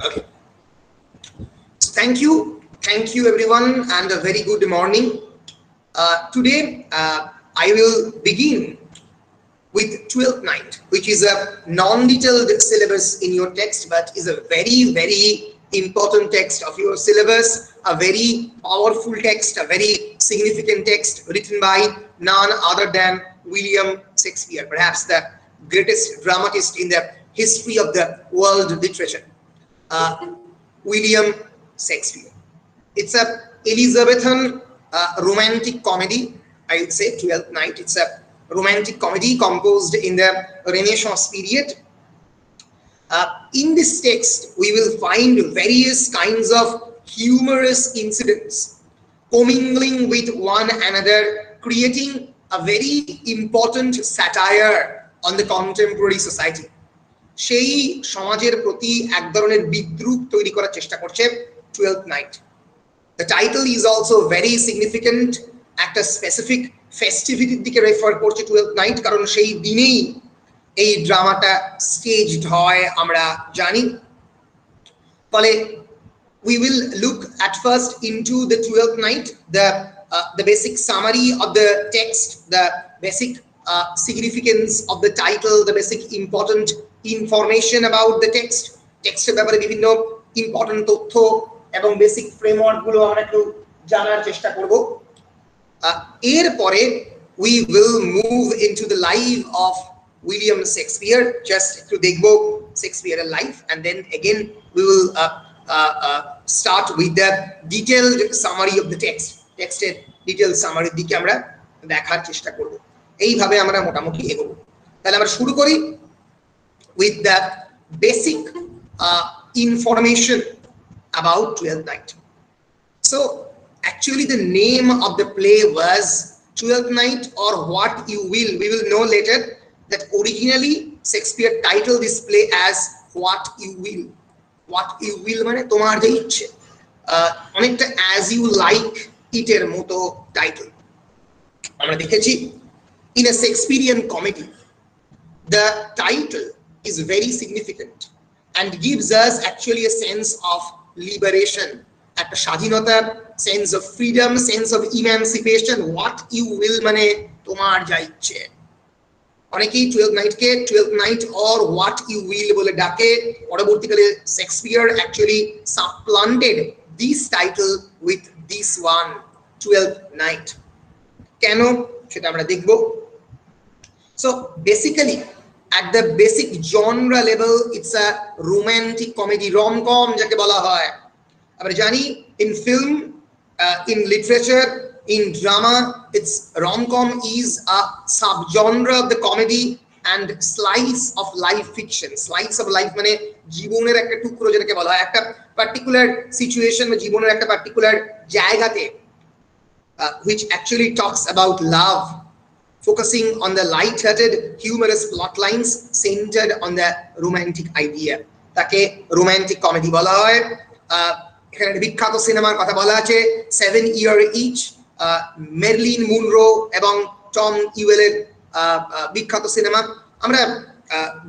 Okay. So thank you everyone, and a very good morning. Today I will begin with 12th night, which is a non-detailed syllabus in your text, but is a very important text of your syllabus, a very powerful text, a very significant text written by none other than William Shakespeare, perhaps the greatest dramatist in the history of the world literature. William Shakespeare. It's a Elizabethan romantic comedy, I would say. 12th Night. It's a romantic comedy composed in the Renaissance period. In this text, we will find various kinds of humorous incidents commingling with one another, creating a very important satire on the contemporary society. সেই সমাজের প্রতি এক ধরনের বিদ্রূপ তৈরি করার চেষ্টা করছে 12th Night. The title is also very significant. একটা স্পেসিফিক ফেস্টিভিটির দিকে রেফার করছে 12th Night, কারণ সেই দিনেই এই ড্রামাটা স্টেজড হয় আমরা জানি। ফলে we will look at first into the 12th Night, the basic summary of the text, the basic significance of the title, the basic important information about the text. টেক্সটের ব্যাপারে বিভিন্ন ইম্পর্টেন্ট তথ্য এবং বেসিক ফ্রেমওয়ার্ক গুলো আমরা একটু জানার চেষ্টা করব। এরপরে we will move into the life of William Shakespeare, just একটু দেখব Shakespeare life, and then again we will start with the detailed summary of the text. টেক্সটের ডিটেইল সামারির দিকে আমরা দেখার চেষ্টা করব। এইভাবে আমরা মোটামুটি এগোবো। তাহলে আমরা শুরু করি with the basic information about 12th Night. So actually the name of the play was 12th Night, or What You Will. We will know later that originally Shakespeare titled this play as What You Will. What You Will মানে তোমার যা ইচ্ছে, অনেকটা as you like it এর মতো title. আমরা দেখেছি in a Shakespearean comedy the title is very significant and gives us actually a sense of liberation, একটা স্বাধীনতা, sense of freedom, sense of emancipation. What you will মানে তোমার যা ইচ্ছে। অনেকেই 12th Night K 12th Night or What You Will বলে ডাকে। পরবর্তীকালে Shakespeare actually supplanted this title with this one, 12th Night. কেন সেটা আমরা দেখব। So basically at the basic genre level it's a romantic comedy, rom-com যাকে বলা হয়। আমরা জানি in film, in literature, in drama, it's rom-com is a subgenre of the comedy and slice of life fiction. Slice of life মানে জীবনের একটা টুকরো যেটাকে বলা হয়, একটা পার্টিকুলার সিচুয়েশন বা জীবনের একটা পার্টিকুলার জায়গাতে which actually talks about love, focusing on the light-hearted, humorous plot lines centered on the romantic idea. তাকে romantic comedy বলা হয়। এখানে বিখ্যাত সিনেমার কথা বলা আছে 7 Year Itch, মেরলিন মুনরো এবং টম ইউয়েলের বিখ্যাত সিনেমা। আমরা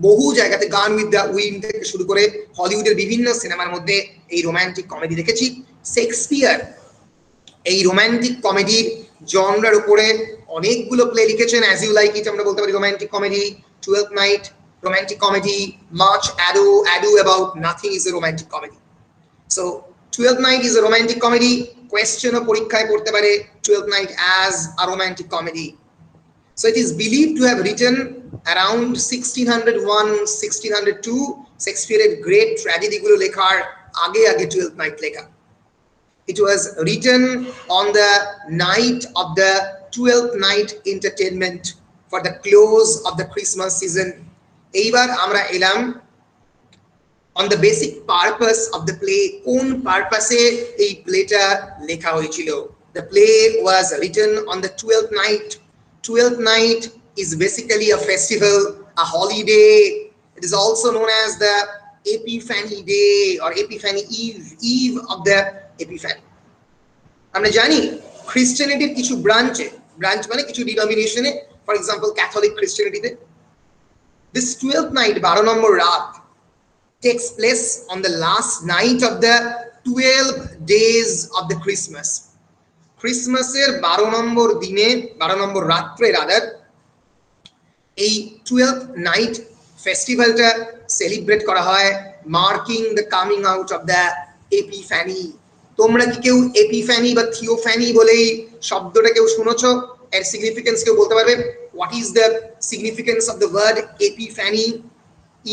বহু জায়গাতে গান উইথ দ্য উইন্ড থেকে শুরু করে হলিউডের বিভিন্ন সিনেমার মধ্যে এই রোমান্টিক কমেডি দেখেছি। শেক্সপিয়ার এই রোমান্টিক কমেডির জনরার উপরে অনেকগুলো প্লে লিখেছেন। অ্যাজ ইউ লাইক ইট আমরা বলতে পারি romantic comedy, 12th Night romantic comedy, Much Ado About Nothing is a romantic comedy. So 12th Night is a romantic comedy. Question ও পরীক্ষায় পড়তে পারে 12th Night as a romantic comedy. So it is believed to have written around 1601 1602. Shakespeare's great tragedy গুলো লেখার আগে 12th Night লেখা। It was written on the night of the 12th Night entertainment for the close of the Christmas season. এইবার আমরা এলাম on the basic purpose of the play. কোন পারপাসে এই প্লেটা লেখা হয়েছিল? The play was written on the 12th Night. 12th Night is basically a festival, a holiday. It is also known as the Epiphany Day or Epiphany Eve of the Epiphany. আমরা জানি খ্রিস্টানিটির কিছু branch মানে কিছু ডিনোমিনেশনে, for example Catholic খ্রিস্টানিটিতে this 12th Night 12 নম্বর রাত takes place on the last night of the 12 days of the Christmas. ক্রিসমাসের 12 নম্বর দিনে 12 নম্বর রাত্রে রাদার এই 12th নাইট ফেস্টিভ্যালটা সেলিব্রেট করা হয়, marking the coming out of the Epiphany. তোমরা কি কেউ এপিফ্যানি বা থিওফ্যানি বলে এই শব্দটা কেউ শুনেছো? এর সিগনিফিকেন্স কেউ বলতে পারবে? What is the significance of the word epiphany?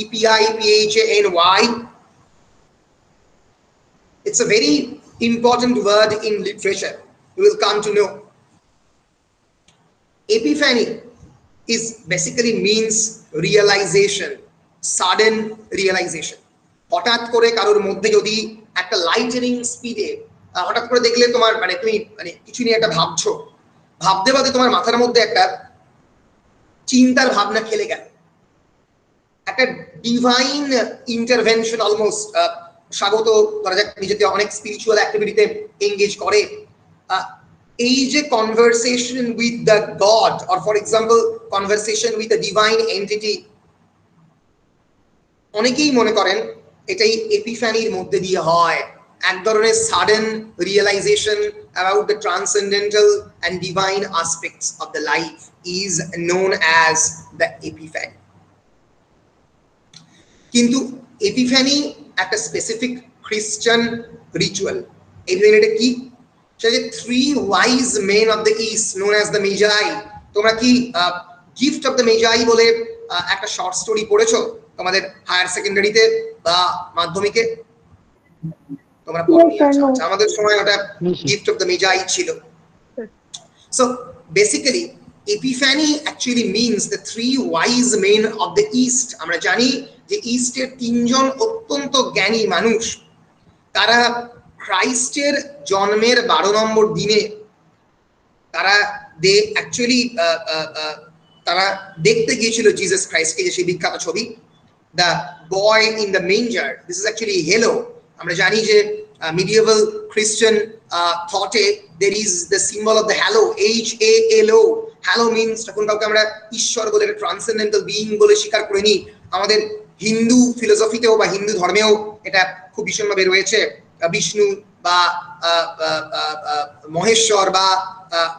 EPIPHANY. It's a very important word in literature. You will come to know. Epiphany is basically means realization, sudden realization. হঠাৎ করে কারোর মধ্যে যদি একটা লাইটনিং স্পিডে হঠাৎ করে দেখলে তোমার মানে তুমি মানে কিছু নিয়ে একটা ভাবছো, ভাবতে ভাবতে তোমার মাথার মধ্যে একটা চিন্তার ভাবনা খেলে গেল, একটা ডিভাইন ইন্টারভেনশন অলমোস্ট স্বাগত ধরা যাক, নিজেকে অনেক স্পিরিচুয়াল অ্যাক্টিভিটিতে এঙ্গেজ করে, এই যে conversation with the god or for example conversation with the divine entity, অনেকেই মনে করেন এটাই এপিফ্যানির মধ্যে দিয়ে হয়। এক ধরনের sudden realisation about the transcendental and divine aspects of the life is known as the epiphany. কিন্তু এপিফ্যানি একটা স্পেসিফিক খ্রিস্টান রিচুয়াল। এপিফ্যানিটা কি? সেটা যে three wise men of the east known as the magi. তোমরা কি গিফট অফ দ্য মেজাই বলে একটা শর্ট স্টোরি পড়েছো তোমাদের হায়ার সেকেন্ডারিতে বা মাধ্যমিকে? তোমরা পড়নি? আচ্ছা, আমাদের সময় ওটা গিফট অফ দ্য মেজাই ছিল। So basically epiphany actually means the three wise men of the east. আমরা জানি যে ইস্টের তিনজন অত্যন্ত জ্ঞানী মানুষ, তারা খ্রাইস্টের জন্মের 12 নম্বর দিনে তারা তারা দেখতে গিয়েছিল জিসাস ক্রাইস্টকে, যে সেই বিখ্যাত ছবি the boy in the manger. This is actually halo. আমরা জানি যে মিডিয়েভাল খ্রিস্টান থটে there is the symbol of the halo, HALO। Halo means তখন কাউকে আমরা ঈশ্বর বলে, ট্রান্সেন্ডেন্টাল বিইং বলে স্বীকার করে নিই। আমাদের হিন্দু ফিলোসফিতেও বা হিন্দু ধর্মেও এটা খুব ভীষণভাবে রয়েছে। বিষ্ণু বা মহেশ্বর বা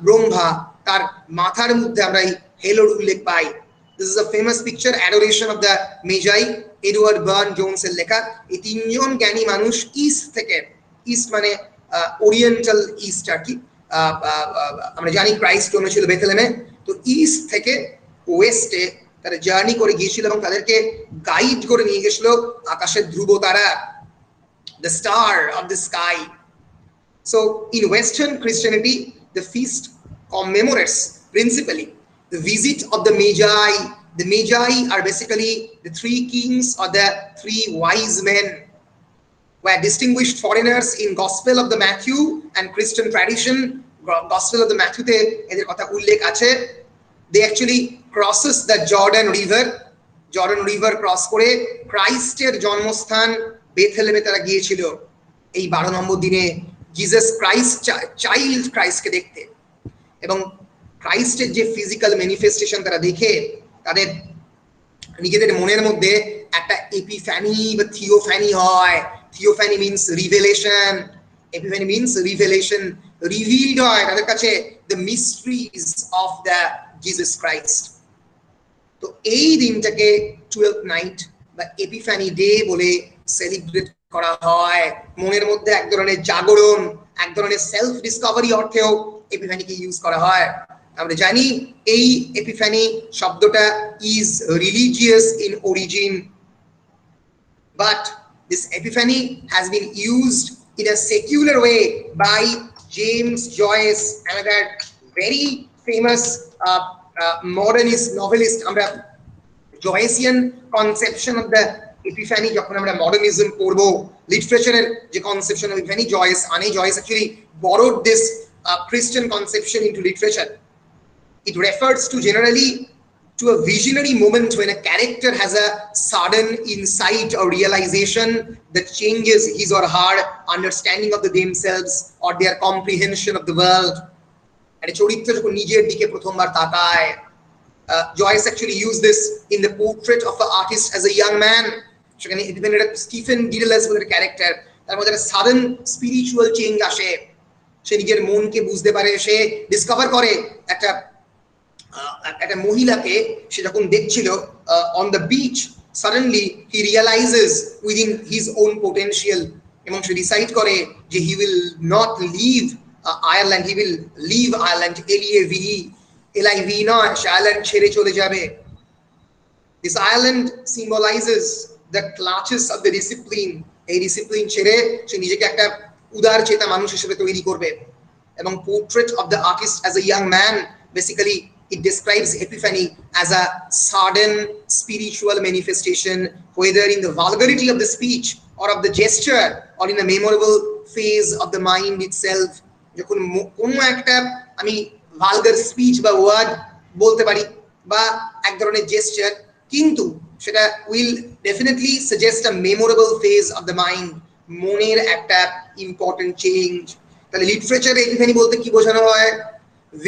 ব্রহ্মা, তার মাথার মধ্যে আমরা এই হেলোর উল্লেখ পাই। This is a famous picture, adoration of the magi, Edward Burne Jones এর লেখা। এই তিনজন জ্ঞানী মানুষ ইস্ট থেকে, ইস্ট মানে ওরিয়েন্টাল ইস্ট আর কি, আমরা জানি ক্রাইস্ট জন্মেছিল বেথলেমে, তো ইস্ট থেকে ওয়েস্টে তারা জার্নি করে গিয়েছিল এবং তাদেরকে গাইড করে নিয়ে গেছিল আকাশের ধ্রুব তারা, the star of the sky. So in Western Christianity, the feast commemorates principally the visit of the Magi. The Magi are basically the three kings or the three wise men, were distinguished foreigners in Gospel of the Matthew and Christian tradition. Gospel of the Matthew te eder kotha ullekh ache. They actually crosses the Jordan River cross করে ক্রাইস্টের জন্মস্থান বেথলেমে তারা গিয়েছিল এই 12 নম্বর দিনে Jesus Christ, child ক্রাইস্টকে দেখতে। এবং ক্রাইস্টের যে ফিজিক্যাল ম্যানিফেস্টেশন তারা দেখে তাদের নিজেদের মনের মধ্যে একটা এপিফ্যানি বা থিওফ্যানি হয়। Theophany means revelation, epiphany means revelation, revealed হয় তাদের কাছে the mysteries of the Jesus Christ. তো এই দিনটাকে 12th নাইট বা এপিফ্যানি ডে বলে সেলিব্রেট করা হয়। মনের মধ্যে এক ধরনের জাগরণ, এক ধরনের সেলফ ডিসকভারি অর্থেও এপিফ্যানিকে ইউজ করা হয়। আমরা জানি এই এপিফ্যানি শব্দটা is religious in origin, but this epiphany has been used in a secular way by James Joyce, another very famous modernist novelist. আমরা Joycean conception of the epiphany যখন আমরা মডার্নিজম পড়ব, লিটারেচারের যে কনসেপশন অফ এপিফ্যানি জয়েস আনে, Joyce actually borrowed this Christian conception into literature. It refers to generally to a visionary moment when a character has a sudden insight or realization that changes his or her understanding of themselves or their comprehension of the world. একটা চরিত্র যখন নিজের দিকে প্রথমবার তাকায়, Joyce actually used this in the portrait of an artist as a young man. সেখানে Epiphany একটা Stephen ডিডলাস বলে একটা ক্যারেক্টার, তার মধ্যে একটা সাডেন স্পিরিচুয়াল চেঞ্জ আসে, সে নিজের মনকে বুঝতে পারে, সে ডিসকভার করে একটা একটা মহিলাকে সে যখন দেখছিল on the beach, suddenly he realizes within his own potential, এবং সে ডিসাইড করে যে he will not leave Ireland, he will live Ireland, LIV নয়, সে আয়ারল্যান্ড ছেড়ে চলে যাবে। This island symbolizes the clutches of the discipline, এই ডিসিপ্লিন ছেড়ে সে নিজেকে একটা উদার চেতা মানুষ হিসেবে তৈরি করবে। এবং portrait of the artist as a young man, basically it describes Epiphany as a sudden spiritual manifestation, whether in the vulgarity of the speech or of the gesture or in the memorable phase of the mind itself. যখন কোনো একটা আমি vulgar speech বা word বলতে পারি বা এক ধরনের জেস্টার, কিন্তু সেটা will definitely suggest a memorable phase of the mind, মনের একটা ইম্পর্টেন্ট চেঞ্জ। তাহলে লিটারেচারে এপিফ্যানি বলতে কি বোঝানো হয়?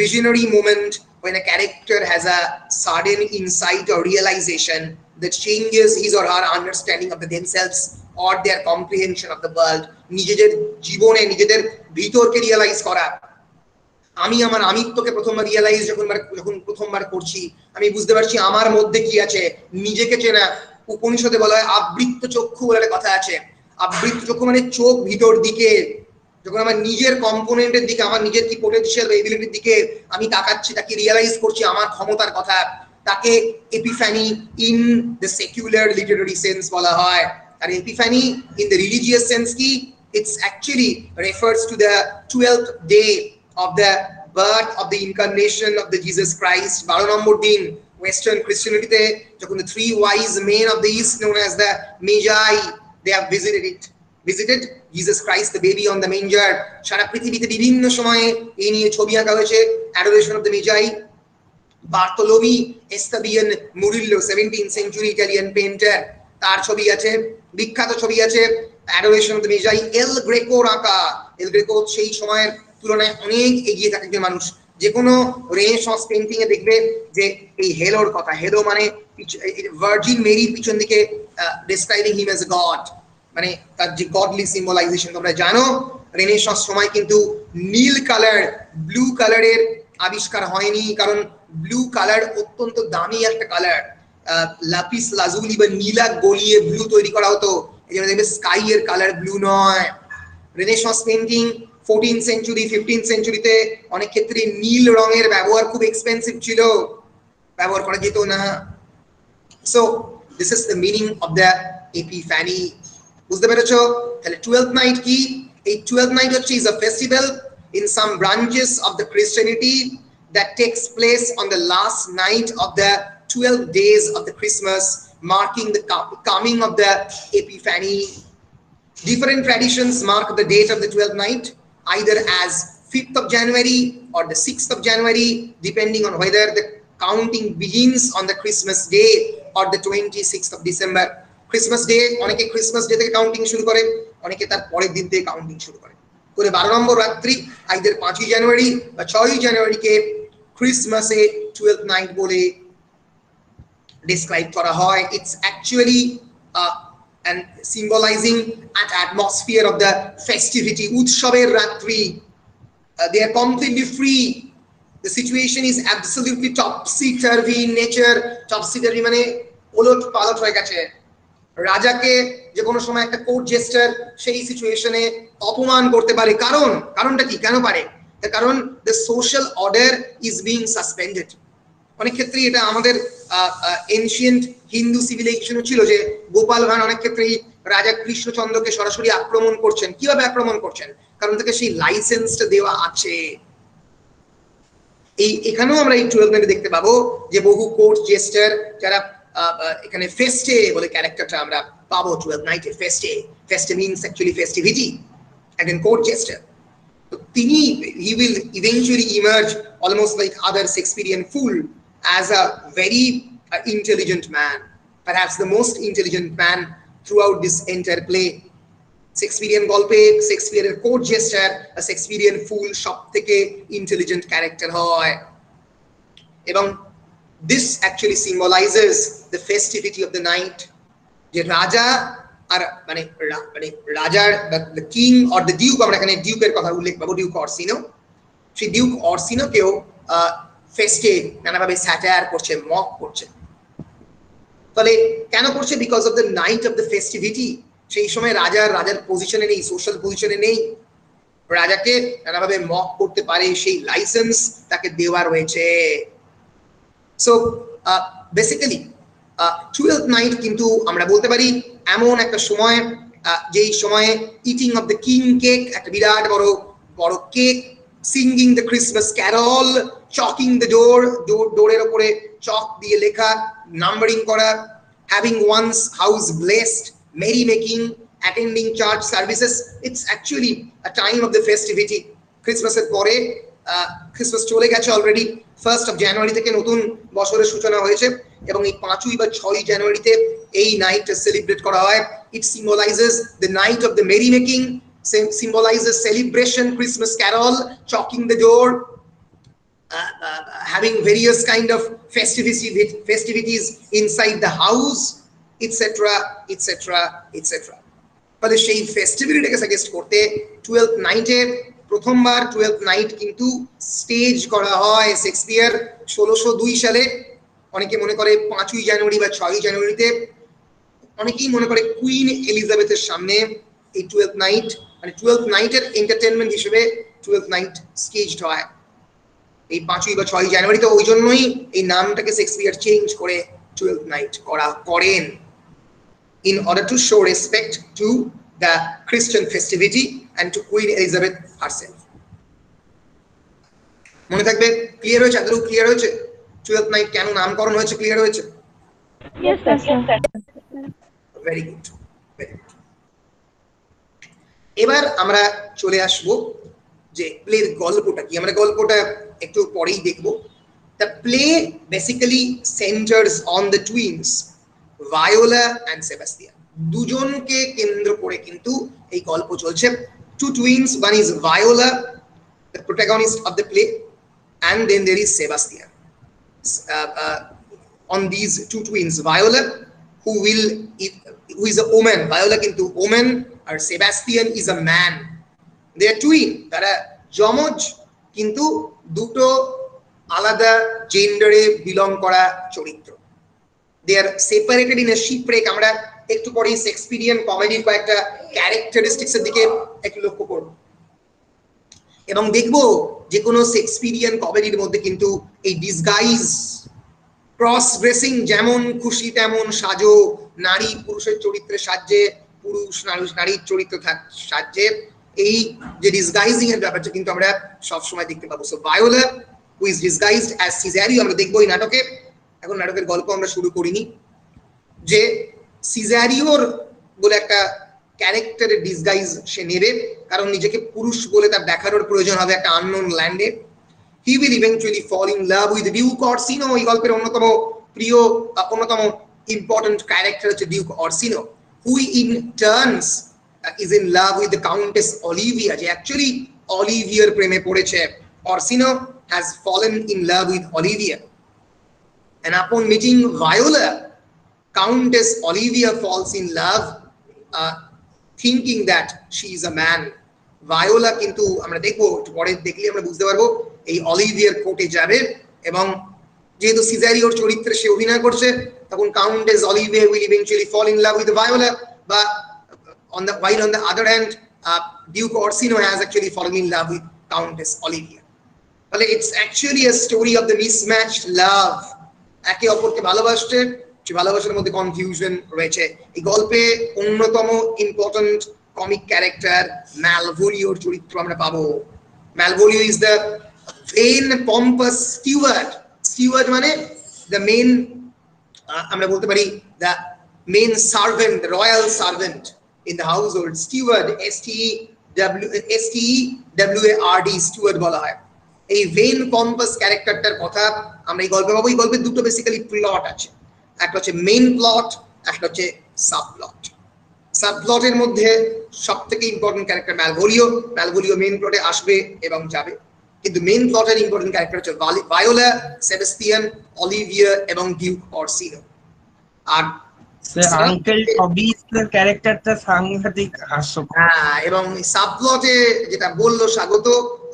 Visionary moment when a character has a sudden insight or realization that changes his or her understanding of themselves or their comprehension of the world. নিজেদের জীবনে নিজেদের ভিতরকে রিয়েলাইজ করা। আমি আমার আমিত্বকে প্রথমবার রিয়েলাইজ যখন প্রথমবার করছি, আমি বুঝতে পারছি আমার মধ্যে কি আছে, নিজেকে চেনা। উপনিষদে বলা হয় আবৃত্ত চক্ষু বলে একটা কথা আছে। আবৃত্ত চক্ষু মানে চোখ ভিতর দিকে, যখন আমার নিজের কম্পোনেন্টের দিকে, আমার নিজের কি পোটেনশিয়াল বা এবিলিটির দিকে আমি তাকাচ্ছি, তাকে রিয়েলাইজ করছি আমার ক্ষমতার কথা, তাকে epiphany in the secular literary sense বলা হয়। আর epiphany in the religious sense কি? It's actually refers to the 12th day of the birth of the incarnation of the Jesus Christ। 12 নম্বর দিন ওয়েস্টার্ন ক্রিশ্চিয়ানিটিতে যখন the three wise men of the east known as the Magi, they have visited Jesus Christ the baby on the manger। সারা পৃথিবীতে বিভিন্ন সময়ে এই নিয়ে ছবি আঁকা হয়েছে। Adoration of the Magi, বার্তোলোমি এস্তাবিয়ান মুরিল্লো 17th century Italian painter, তার ছবি আছে, বিখ্যাত ছবি আছে Adoration of the Magi। এল গ্রেকোর আঁকা। এল গ্রেকো সেই সময়ের তুলনায় অনেক এগিয়ে থাকে যে মানুষ। যে কোনো রেনেসাঁস পেইন্টিং এ দেখবে যে এই হেলোর কথা, হেলো মানে ভার্জিন মেরির পিছন দিকে describing him as a god, মানে তার যে গডলি সিম্বলাইজেশন। তোমরা জানো রেনেসাঁস সময় কিন্তু নীল কালার, ব্লু কালারের আবিষ্কার হয়নি, কারণ ব্লু কালার অত্যন্ত দামি একটা কালার। লাপিস লাজুলি বা নীলা গলিয়ে ব্লু তৈরি করা হতো, এই জন্য দেখবে স্কাই এর কালার ব্লু নয়। Renaissance painting 14th century 15th centuryতে অনেক ক্ষেত্রে নীল রঙের ব্যবহার খুব এক্সপেন্সিভ ছিল, ব্যবহার করা যেত না। So this is the meaning of the Epiphany. বুঝতে পেরেছো? তাহলে 12th নাইট কি? এই 12th নাইট হচ্ছে is a festival in some branches of the Christianity that takes place on the last night of the 12 days of the Christmas, marking the coming of the Epiphany. Different traditions mark the date of the 12th night either as 5th of January or the 6th of January, depending on whether the counting begins on the Christmas day or the 26th of December. Christmas day, অনেকে Christmas day থেকে counting শুরু করে, অনেকে তার পরের দিন থেকে counting শুরু করে। 12 নম্বর রাত্রি আইদার 5ই জানুয়ারি বা 6ই জানুয়ারিকে ক্রিসমাসে 12th নাইট বলে ডেসক্রাইব করা হয়। It's actually and symbolizing an atmosphere of the festivity, উৎসবের রাত্রি। They are completely free. The situation is absolutely topsy-turvy in nature. Topsy-turvy মানে ওলট পালট হয়ে গেছে। রাজাকে যে কোনো সময় একটা কোর্ট জেস্টার সেই সিচুয়েশনে অপমান করতে পারে, কারণটা কি? কেন পারে? তার কারণ the social order is being suspended। অনেক ক্ষেত্রে এটা আমাদের এনশিয়েন্ট হিন্দু সিভিলাইজেশনও ছিল যে গোপাল ভাঁড় অনেক ক্ষেত্রেই রাজা কৃষ্ণচন্দ্রকে সরাসরি আক্রমণ করছেন। কিভাবে আক্রমণ করছেন? কারণ তাকে সেই লাইসেন্সটা দেওয়া আছে। এখানেও আমরা এই 12th নাইটে দেখতে পাবো যে বহু কোর্ট জেস্টার যারা এখানে ফেস্টে বলে ক্যারেক্টারটা আমরা পাবো 12th নাইটে। ফেস্টে মিনস অ্যাকচুয়ালি ফেস্টিভিটি। একজন কোর্ট জেস্টার, তো তিনি he will eventually emerge almost like other Shakespearean fool as a very intelligent man, perhaps the most intelligent man throughout this entire play. Shakespearean গল্পে শেক্সপিয়ারের কোর্ট জেস্টার, শেক্সপিয়ারিয়ান ফুল সবথেকে intelligent character হয়। এবং this actually symbolizes the festivity of the night, যে রাজা আর মানে রাজার the king or the Duke, আমরা এখানে ডিউকের কথা উল্লেখ পাবো, ডিউক অরসিনো, সেই ডিউক অরসিনোকেও ফেস্টে নানাভাবে স্যাটায়ার করছে, মক করছে। তাহলে কেন করছে? Because of the night of the festivity. সেই সময় রাজার পজিশনে নেই, সোশ্যাল পজিশনে নেই, রাজাকে নানাভাবে মক করতে পারে সেই লাইসেন্স তাকে দেওয়া রয়েছে। সো বেসিক্যালি 12th নাইট কিন্তু আমরা বলতে পারি এমন একটা সময় যেই সময়ে eating of the king cake, একটা বিরাট বড় বড় cake, singing the Christmas carol, chalking the ডোরের উপরে চক দিয়ে লেখা, নাম্বারিং করা, having one's house blessed, merry making, attending church services. It's actually a time of the festivity. ক্রিসমাসের পরে ক্রিসমাস চলে গেছে অলরেডি, 1st of January থেকে নতুন বছরের সূচনা হয়েছে এবং এই 5ই বা 6ই জানুয়ারিতে এই নাইট সেলিব্রেট করা হয়। It symbolizes the night of the merry making, symbolizes celebration, Christmas carol, chalking the door, having various kind of festivities inside the house, etc, etc, etc. ফলে সেই ফেস্টিভিটিটাকে সাজেস্ট করতে 12th নাইটে প্রথমবার 12th নাইট কিন্তু stage করা হয় Shakespeare 1602 সালে। অনেকে মনে করে 5ই জানুয়ারি বা 6ই জানুয়ারিতে, অনেকেই মনে করে কুইন এলিজাবেথের সামনে এই 12th নাইট, মানে 12th নাইটের এন্টারটেইনমেন্ট হিসেবে 12th নাইট স্টেজড হয় এই 5ই বা 6ই জানুয়ারিতে। ওই জন্যই এই নামটাকে শেক্সপিয়ার চেঞ্জ করে 12th নাইট করেন, in order to show respect to the Christian festivity and to Queen Elizabeth herself. মনে থাকবে? ক্লিয়ার হয়েছে? আদৌ ক্লিয়ার হয়েছে 12th নাইট কেন নামকরণ হয়েছে? ক্লিয়ার হয়েছে? Yes sir. Very good, very good. এবার আমরা চলে আসব যে প্লের গল্পটা কি। আমরা গল্পটা একটু পরেই দেখব। The play basically centers on the twins Viola and Sebastian. দুজনকে কেন্দ্র করে কিন্তু এই গল্প চলছে। Two twins, one is Viola, the protagonist of the play, and then there is Sebastian. On these two twins, Viola, who is a woman, Viola কিন্তু woman, R Sebastian is a man. They are twin, তারা যমজ কিন্তু দুটো আলাদা জেন্ডারে belong করা চরিত্র। They are separated in a shipwreck. আমরা একটু পরে শেক্সপিয়ারিয়ান কমেডির কয়েকটা ক্যারেক্টারিস্টিক্স এর দিকে একটু লক্ষ্য করব এবং দেখব যে কোনো শেক্সপিয়ারিয়ান কমেডির মধ্যে কিন্তু এই ডিসগাইজ, ক্রস ড্রেসিং, যেমন খুশি তেমন সাজো, নারী পুরুষের চরিত্রে সাজে, পুরুষ নারীর চরিত্র সাজে, এই যে ডিসগাইজিং এর ব্যাপারটা কিন্তু আমরা সব সময় দেখতে পাবো। So Viola who is disguised as Cesario আমরা দেখবো এই নাটকে। এখন নাটকের গল্প আমরা শুরু করিনি, যে সিজারিওর বলে একটা ক্যারেক্টারের ডিসগাইজ সে নেবে, কারণ নিজেকে পুরুষ বলে তার দেখানোর প্রয়োজন হবে একটা আননোন ল্যান্ডে। He will eventually fall in love with Duke Orsino. এই গল্পের অন্যতম প্রিয়, অন্যতম ইম্পর্টেন্ট ক্যারেক্টার হচ্ছে Duke Orsino, who in turns is in love with the countess Olivia, যে অ্যাকচুয়ালি অলিভিয়ার প্রেমে পড়েছে। Orsino has fallen in love with Olivia, and upon meeting Viola, Countess Olivia falls in love, thinking that she is a man. Viola কিন্তু আমরা দেখবো, পরে দেখলে আমরা বুঝতে পারবো, এই অলিভিয়ার কোর্টে যাবে এবং যেহেতু সিজারিওর চরিত্রে সে অভিনয় করছে, তখন countess Olivia will eventually fall in love with Viola, but while on the other hand Duke Orsino has actually fallen in love with Countess Olivia. তাহলে it's actually a story of the mismatched love. একে অপরকে ভালোবাসছে, যে ভালোবাসার মধ্যে confusion রয়েছে। এই গল্পে অন্যতম ইম্পর্টেন্ট কমিক ক্যারেক্টার ম্যালভোলিওর চরিত্র আমরা পাবো। Malvolio is the vain pompous steward. Steward মানে দ্য মেন, আমরা বলতে পারি the main servant, royal servant in the household. Steward, STEWARD, steward বলা হয়। এই ভেন পম্পাস ক্যারেক্টারটার কথা আমরা এই গল্পে পাবো। এই গল্পে দুটো বেসিক্যালি প্লট আছে, একটা হচ্ছে মেইন প্লট, একটা হচ্ছে সাব প্লট। সাব প্লটের মধ্যে সব থেকে ইম্পর্টেন্ট ক্যারেক্টার ম্যালভোলিও। ম্যালভোলিও মেইন প্লটে আসবে এবং যাবে, কিন্তু মেইন প্লটের ইম্পর্টেন্ট ক্যারেক্টার হচ্ছে ভায়োলা, সেবাস্টিয়ান, অলিভিয়া এবং ডিউক অরসিনো। আর সে আঙ্কেল টবিসের ক্যারেক্টারটা সাংঘাতিক হাস্যকর। হ্যাঁ, এবং সাবপ্লটে যেটা বললো স্বাগত,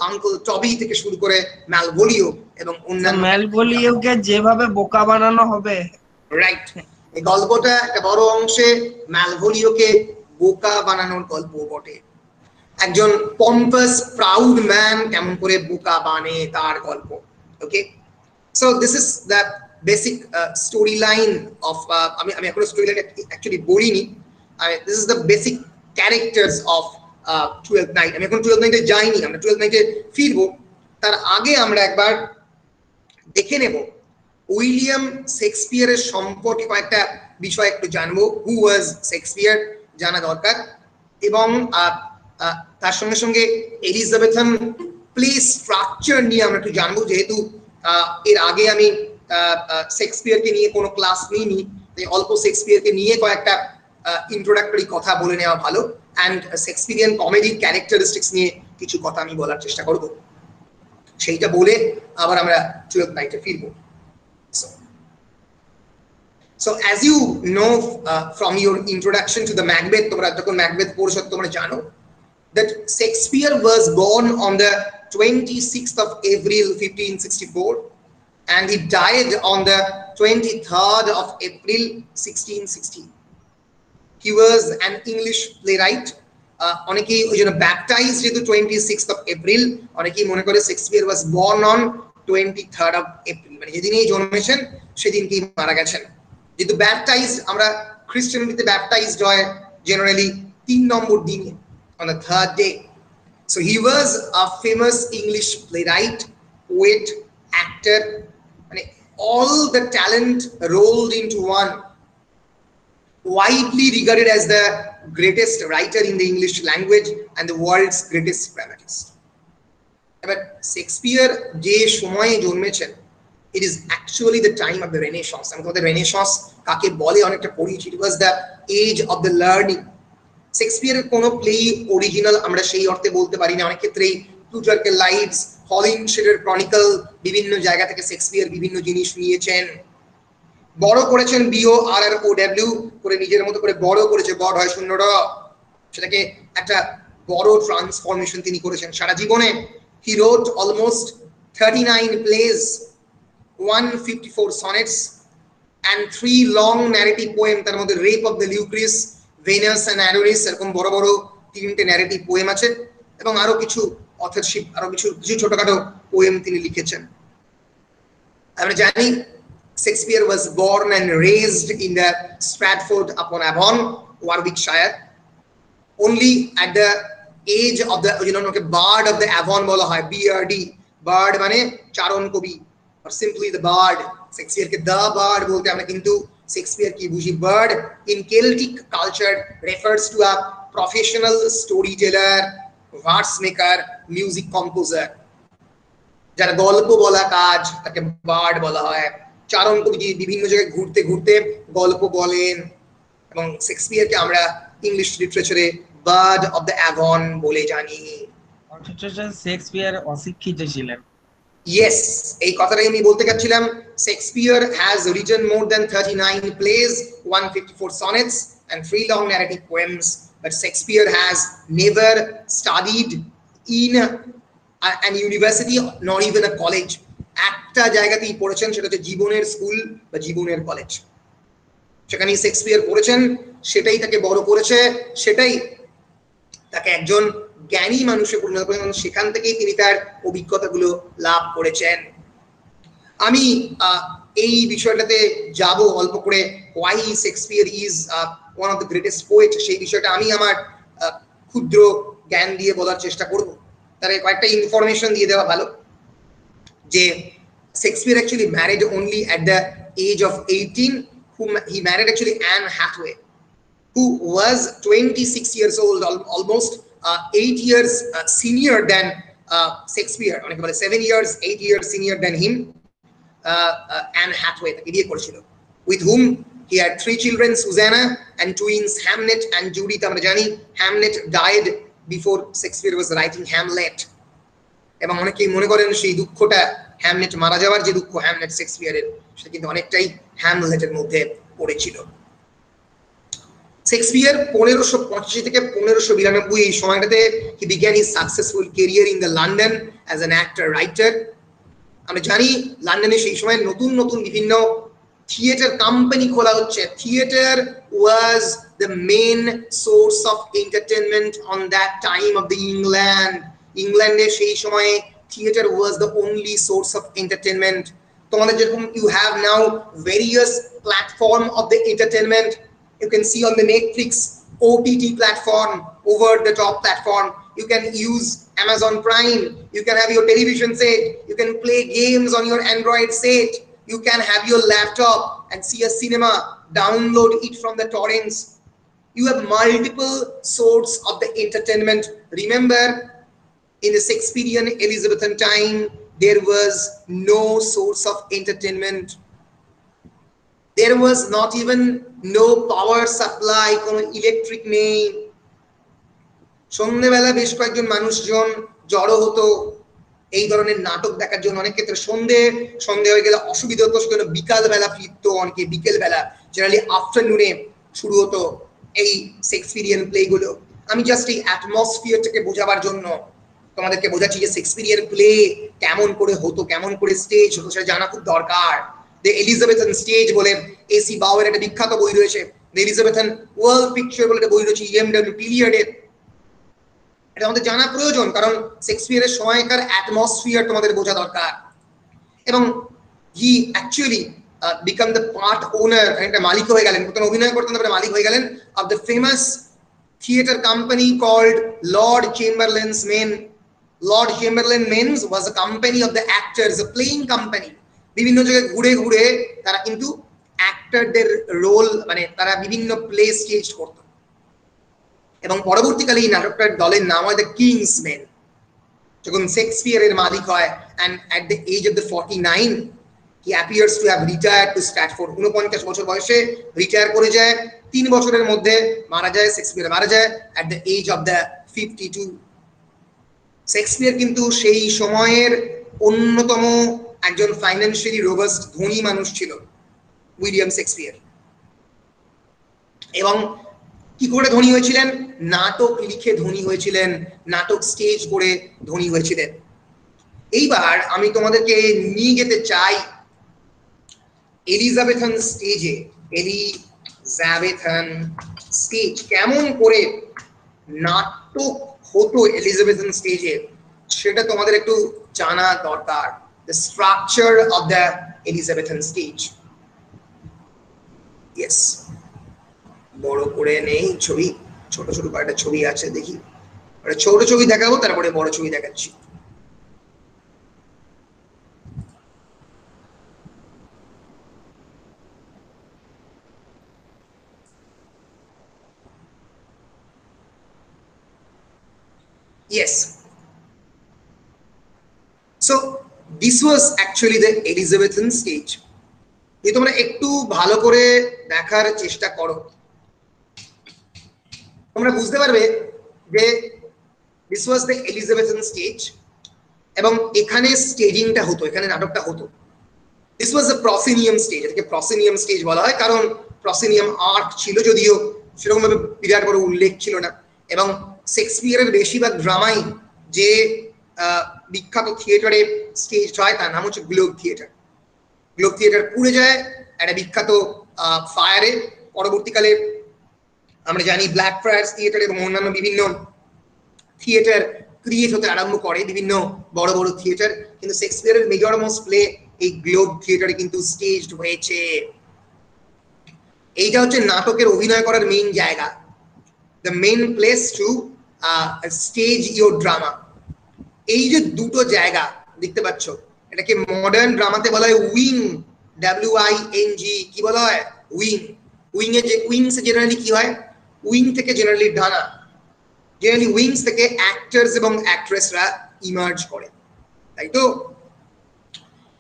আঙ্কেল টবি থেকে শুরু করে ম্যালভোলিও এবং অন্যান্য ম্যালভোলিওকে যেভাবে বোকা বানানো হবে, রাইট, এই গল্পটা একটা বড় অংশে ম্যালভোলিওকে বোকা বানানোর গল্প বটে। একজন পম্পাস প্রাউড ম্যান কেমন করে বোকা বানে তার গল্প। Okay, so this is the basic story line of, আমি এখন স্টোরি লাইন অ্যাকচুয়ালি বলিনি, this is the basic characters of 12th night. আমি এখন 12th নাইটে যাইনি, আমরা 12th নাইটে ফিরবো। তার আগে আমরা একবার দেখে নেব উইলিয়াম শেক্সপিয়ারের সম্পর্কে কয়েকটা বিষয় একটু জানবো। হু ওয়াজ শেক্সপিয়ার জানা দরকার, এবং তার সঙ্গে সঙ্গে এলিজাবেথন প্লে স্ট্রাকচার নিয়ে আমরা একটু জানবো, যেহেতু এর আগে আমি শেক্সপিয়ারকে নিয়ে কোনো ক্লাস নিইনি, তাই অল্প শেক্সপিয়ারকে নিয়ে কয়েকটা ইন্ট্রোডাক্টরি কথা বলে নেওয়া ভালো। অ্যান্ড শেক্সপিয়ারিয়ান কমেডির ক্যারেক্টারিস্টিক্স নিয়ে কিছু কথা আমি বলার চেষ্টা করব, সেইটা বলে আবার আমরা 12th নাইটে ফিরবো। So as you know from your introduction to the Macbeth, তোমরা যখন ম্যাকবেথ পড়ছো তোমরা জানো that Shakespeare was born on the 26th of April 1564 and he died on the 23rd of April 1616. He was an English playwright. অনেকেই ওই জন্য baptise যেহেতু 26th of April, অনেকেই মনে করে Shakespeare was born on 23rd of April, মানে যেদিনই জন্মেছেন সেদিনকেই মারা গেছেন। যেহেতু ব্যাপটাইজ, আমরা খ্রিস্টানিটিতে ব্যাপটাইজড হয় জেনারেলি 3 নম্বর দিনে, on the 3rd day. So he was a famous English playwright, poet, actor, and all the talent rolled into one. Widely regarded as the greatest writer in the English language and the world's greatest dramatist. But Shakespeare যে সময়ে জন্মেছেন, it is actually the time of the Renaissance. আমি তোমাদের Renaissance কাকে বলে অনেকটা পড়িয়েছি। It was the age of the learning. শেক্সপিয়ারের কোনো প্লেই original আমরা সেই অর্থে বলতে পারি না। অনেক ক্ষেত্রেই প্লুটার্কের লাইভস, হলিনশেডের ক্রনিকল, বিভিন্ন জায়গা থেকে শেক্সপিয়ার বিভিন্ন জিনিস নিয়েছেন, বড় করেছেন, BORROW করে নিজের মতো করে বড় করেছে, বড় হয় শূন্য র, সেটাকে একটা বড় ট্রান্সফরমেশন তিনি করেছেন সারা জীবনে। He wrote almost 39 plays, 154 sonnets and 3 long narrative poem, তার মধ্যে rape of the Lucrece, Venus and Adonis, এরকম বড় বড় 3টে ন্যারেটিভ পোয়েম আছে, এবং আরো কিছু অথরশিপ, আরো কিছু ছোটখাটো পোয়েম তিনি লিখেছেন। আমরা জানি Shakespeare was born and raised in the Stratford-upon-Avon, Warwickshire. Only at the age of the, Bard of the Avon বলা হয়, BRD, Bard মানে চারণ কবি, or simply the Bard. Shakespeare K the Bard বলতে আমরা কিন্তু Shakespeare কি বুঝি? Bard in Celtic culture refers to a professional storyteller, verse maker, music composer. যারা গল্প বলা কাজ তাকে বার্ড বলা হয়। চারণ কবি বিভিন্ন জায়গায় ঘুরতে ঘুরতে গল্প বলেন, এবং শেক্সপিয়ারকে আমরা ইংলিশ লিটারেচারে বার্ড অফ দ্য অ্যাভন বলে জানি। শেক্সপিয়ার অশিক্ষিত ছিলেন। ইয়েস, এই কথাটাই আমি বলতে যাচ্ছিলাম। Shakespeare has written more than 39 plays, 154 sonnets and 3 long narrative poems, but Shakespeare has never studied in an university nor even a college. একটা জায়গাতেই পড়েছেন, সেটা হচ্ছে জীবনের স্কুল বা জীবনের কলেজ। সেখানেই শেক্সপিয়ার পড়েছেন, সেটাই তাকে বড় করেছে, সেটাই তাকে একজন জ্ঞানী মানুষে পরিণত করেছে, এবং সেখান থেকেই তিনি তার অভিজ্ঞতাগুলো লাভ করেছেন। আমি এই বিষয়টাতে যাব অল্প করে, why Shakespeare is one of the greatest poet, সেই বিষয়টা আমি আমার ক্ষুদ্র জ্ঞান দিয়ে বলার চেষ্টা করব। তার কয়েকটা ইনফরমেশন দিয়ে দেওয়া ভালো, যে Shakespeare actually married only at the age of 18. He married actually Anne Hathaway, who was 26 years old, almost 8 years senior than Shakespeare. 7 years, 8 years senior than him. Anne Hathaway, with whom he had 3 children, Susanna, and twins Hamnet and Judith. আমরা জানি Hamnet died before Shakespeare was writing Hamlet, এবং অনেকেই মনে করেন সেই দুঃখটা Hamlet মারা যাওয়ার যে দুঃখ হ্যামলেট শেক্সপিয়ারের, সেটা কিন্তু অনেকটাই হ্যামলেটের মধ্যে পড়েছিল। শেক্সপিয়ার 1585 থেকে 1592 এই সময়টাতে he began his successful career in the London as an actor writer. আমরা জানি লন্ডনে সেই সময় নতুন নতুন বিভিন্ন থিয়েটার কোম্পানি খোলা হচ্ছে। Theatre was the main source of entertainment on that time of the England. ইংল্যান্ডে সেই সময়ে theatre was the only source of entertainment. তোমাদের যেরকম you have now various platform of the entertainment, you can see on the Netflix OTT platform, over the top platform. You can use Amazon Prime, you can have your television set, you can play games on your Android set, you can have your laptop and see a cinema, download it from the torrents. You have multiple sources of the entertainment. Remember, in the Shakespearean Elizabethan time, there was no source of entertainment. There was not even no power supply, কোনো electric নেই। সন্ধ্যেবেলা বেশ কয়েকজন মানুষজন জড়ো হতো এই ধরনের নাটক দেখার জন্য। অনেক ক্ষেত্রে সন্ধে হয়ে গেলে অসুবিধা হতো, সেজন্য বিকালবেলা ফিরতো, অনেকে বিকেলবেলা, জেনারেলি আফটারনুনে শুরু হতো এই শেক্সপিয়ারিয়ান প্লেগুলো। আমি জাস্ট এই অ্যাটমসফিয়ারটাকে বোঝাবার জন্য তোমাদেরকে বোঝাচ্ছি যে শেক্সপিয়ারিয়ান প্লে কেমন করে হতো, কেমন করে স্টেজ হতো, সেটা জানা খুব দরকার। The Elizabethan stage বলে AC বাউয়ের একটা বিখ্যাত বই রয়েছে, The Elizabethan World Picture বলে একটা বই রয়েছে EMW পিরিয়ডের। এটা আমাদের জানা প্রয়োজন, কারণ শেক্সপিয়ারের সময়কার অ্যাটমসফিয়ার তোমাদের বোঝা দরকার। এবং he actually become the part owner, একটা মালিক হয়ে গেলেন, প্রথমে অভিনয় করতেন তারপরে মালিক হয়ে গেলেন of the famous theatre company called Lord Chamberlain's Men. Lord Chamberlain Men's was a company of the actors, a playing company. বিভিন্ন জায়গায় ঘুরে ঘুরে তারা কিন্তু অ্যাক্টরদের রোল, মানে তারা বিভিন্ন প্লে স্টেজ করত। এবং পরবর্তীকালে এই নাটকটার দলের নাম হয় দ্য কিংস মেন। যখন শেক্সপিয়ারের মালিক হয়, and at the age of the 49 he appears to have retired to Stratford। 49 বছর বয়সে রিটায়ার করে যায়, 3 বছরের মধ্যে মারা যায়, শেক্সপিয়ার মারা যায় at the age of the 52। Shakespeare কিন্তু সেই সময়ের অন্যতম একজন ফাইন্যান্সিয়ালি রোবাস্ট ধনী মানুষ ছিল উইলিয়াম শেক্সপিয়ার। এবং কি করে ধনী হয়েছিলেন? নাটক লিখে ধনী হয়েছিলেন, নাটক স্টেজ করে ধনী হয়েছিলেন। এইবার আমি তোমাদেরকে নিয়ে যেতে চাই এলিজাবেথান স্টেজে। এলিজাবেথান স্টেজ কেমন করে নাটক হতো এলিজাবেথান স্টেজে, সেটা তোমাদের একটু জানা দরকার। The structure of the Elizabethan stage. Yes. বড় করে নেই ছবি, ছোট ছোট কয়েকটা ছবি আছে, দেখি ছোট ছবি দেখাবো তারপরে বড় ছবি দেখাচ্ছি। Yes. So this was actually the Elizabethan stage. যদি তোমরা একটু ভালো করে দেখার চেষ্টা করো, তোমরা বুঝতে পারবে যে this was the Elizabethan stage, এবং এখানে স্টেজিংটা হতো, এখানে নাটকটা হতো। This was the proscenium stage। এটাকে proscenium stage বলা হয় কারণ proscenium আর্ট ছিল, যদিও সেরকম ভাবে বিরাট বড় উল্লেখ ছিল না। এবং শেক্সপিয়ারের বেশিরভাগ ড্রামাই যে বিখ্যাত থিয়েটারে স্টেজ হয় তার নাম হচ্ছে গ্লোব থিয়েটার। গ্লোব থিয়েটার পুড়ে যায় একটা বিখ্যাত ফায়ারে। পরবর্তীকালে আমরা জানি ব্ল্যাক ফ্রায়ার্স থিয়েটার এবং অন্যান্য বিভিন্ন থিয়েটার ক্রিয়েট হতে আরম্ভ করে, বিভিন্ন বড় বড় থিয়েটার। কিন্তু শেক্সপিয়ারের মেজর মোস্ট প্লে এই গ্লোব থিয়েটারে কিন্তু স্টেজড হয়েছে। এইটা হচ্ছে নাটকের অভিনয় করার মেইন জায়গা, the main place to stage your drama. এই যে দুটো জায়গা দেখতে পাচ্ছ, এটাকে মডার্ন ড্রামাতে বলা হয় উইং, WING। কি বলা হয়? উইং। উইং এ যে উইংস জেনারেলি কি হয়? উইং থেকে জেনারেলি ডানা, জেনারেলি উইংস থেকে অ্যাক্টরস এবং অ্যাক্ট্রেসরা ইমার্জ করে, তাই তো?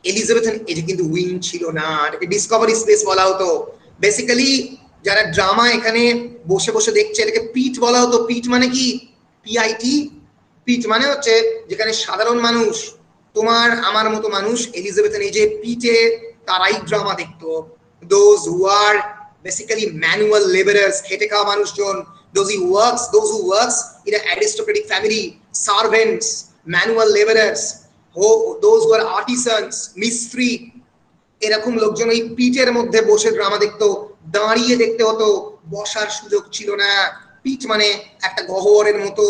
এলিজাবেথান এজে কিন্তু উইং ছিল না, এটাকে ডিসকভারি স্পেস বলা হতো। বেসিক্যালি যারা ড্রামা এখানে বসে বসে দেখছে এটাকে পিট বলা হতো। পিট মানে কি? PIT। পিট মানে হচ্ছে যেখানে সাধারণ মানুষ, তোমার আমার মতো মানুষ এলিজাবেথান এজে পিটে তারাই ড্রামা দেখতো। Those who are basically manual laborers, খেটে খাওয়া মানুষজন, those who works in an aristocratic family, servants, manual laborers, those who are artisans, মিস্ত্রি, এরকম লোকজন ওই পিঠের মধ্যে বসে ড্রামা দেখতো, দাঁড়িয়ে দেখতে হতো, বসার সুযোগ ছিল না। পিঠ মানে একটা গহ্বরের মতো,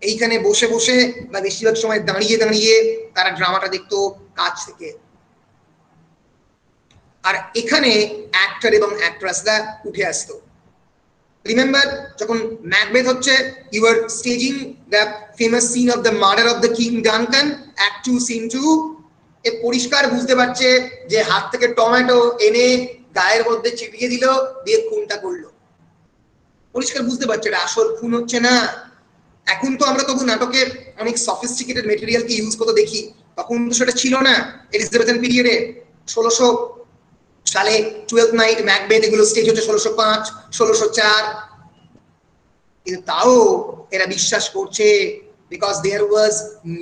এইখানে বসে বসে বা বেশিরভাগ সময় দাঁড়িয়ে দাঁড়িয়ে তারা ড্রামাটা দেখতো কাছ থেকে। আর এখানে অ্যাক্টর এবং অ্যাক্ট্রেসরা উঠে আসতো। রিমেম্বার যখন ম্যাকবেথ হচ্ছে, you are staging the famous scene of the murder of the king Duncan, act 2 scene 2। এ পরিষ্কার বুঝতে পারছে যে হাত থেকে টমেটো এনে গায়ের মধ্যে চিপিয়ে দিল, দিয়ে খুনটা করলো। পরিষ্কার বুঝতে পারছে এটা আসল খুন হচ্ছে না। এখন তো আমরা তবু নাটকের অনেক সফিস্টিকেটেড মেটেরিয়ালকে ইউজ করতে দেখি, তখন তো সেটা ছিল না এলিজাবেথেন পিরিয়ডে। 1600 সালে 12th নাইট, ম্যাকবেথ, এগুলো স্টেজ হচ্ছে 1605, 1604। কিন্তু তাও এরা বিশ্বাস করছে, because there was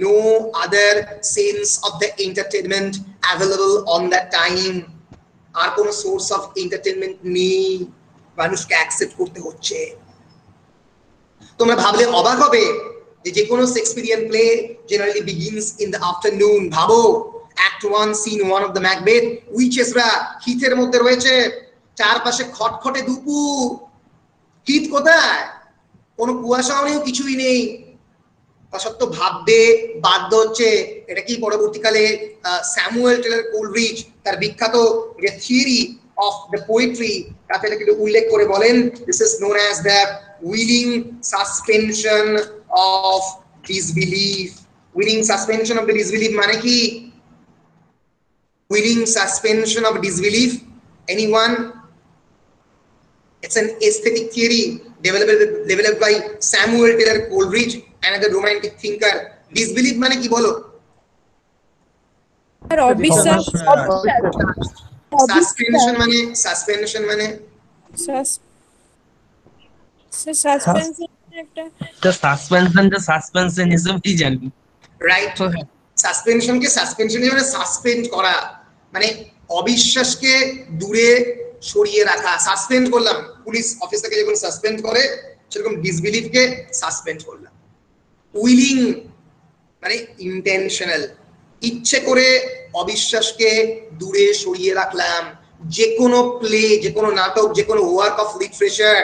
no other sense of the entertainment available on that time. আর কোনো সোর্স অফ এন্টারটেনমেন্ট নেই, মানুষকে অ্যাকসেপ্ট করতে হচ্ছে। তোমরা ভাবলে অবাক হবে যে কোনো Shakespearean play generally begins in the afternoon. ভাবো act 1 scene 1 of the Macbeth, উইচেসরা হিথের মধ্যে রয়েছে, চারপাশে খটখটে দুপুর। হিথ কোথায়? কোনো কুয়াশাও নেই, কিছুই নেই। তা সত্ত্বেও ভাবতে বাধ্য হচ্ছে। এটা কি পরবর্তীকালে স্যামুয়েল টেলর কোলরিজ তার বিখ্যাত যে থিওরি অফ দ্য পোয়েট্রি, তাতে এটা কিন্তু উল্লেখ করে বলেন, this is known as the willing suspension of disbelief. Willing suspension of the disbelief মানে কি? Willing suspension of disbelief, anyone? It's an aesthetic theory developed by Samuel Taylor Coleridge, another romantic thinker. Disbelief মানে কি বলো? অবিশ্বাস। Suspension মানে সাসপেনশনই জানি। Right, সাসপেনশনকে suspension মানে suspend করা, মানে অবিশ্বাসকে দূরে সরিয়ে রাখা। সাসপেন্ড করলাম, পুলিশ অফিসারকে যখন সাসপেন্ড করে সেরকম ডিসবিলিফকে সাসপেন্ড করলাম। উইলিং মানে ইন্টেনশনাল, ইচ্ছে করে অবিশ্বাসকে দূরে সরিয়ে রাখলাম। যে কোনো প্লে, যে কোনো নাটক, যে কোনো ওয়ার্ক অফ লিটারেচার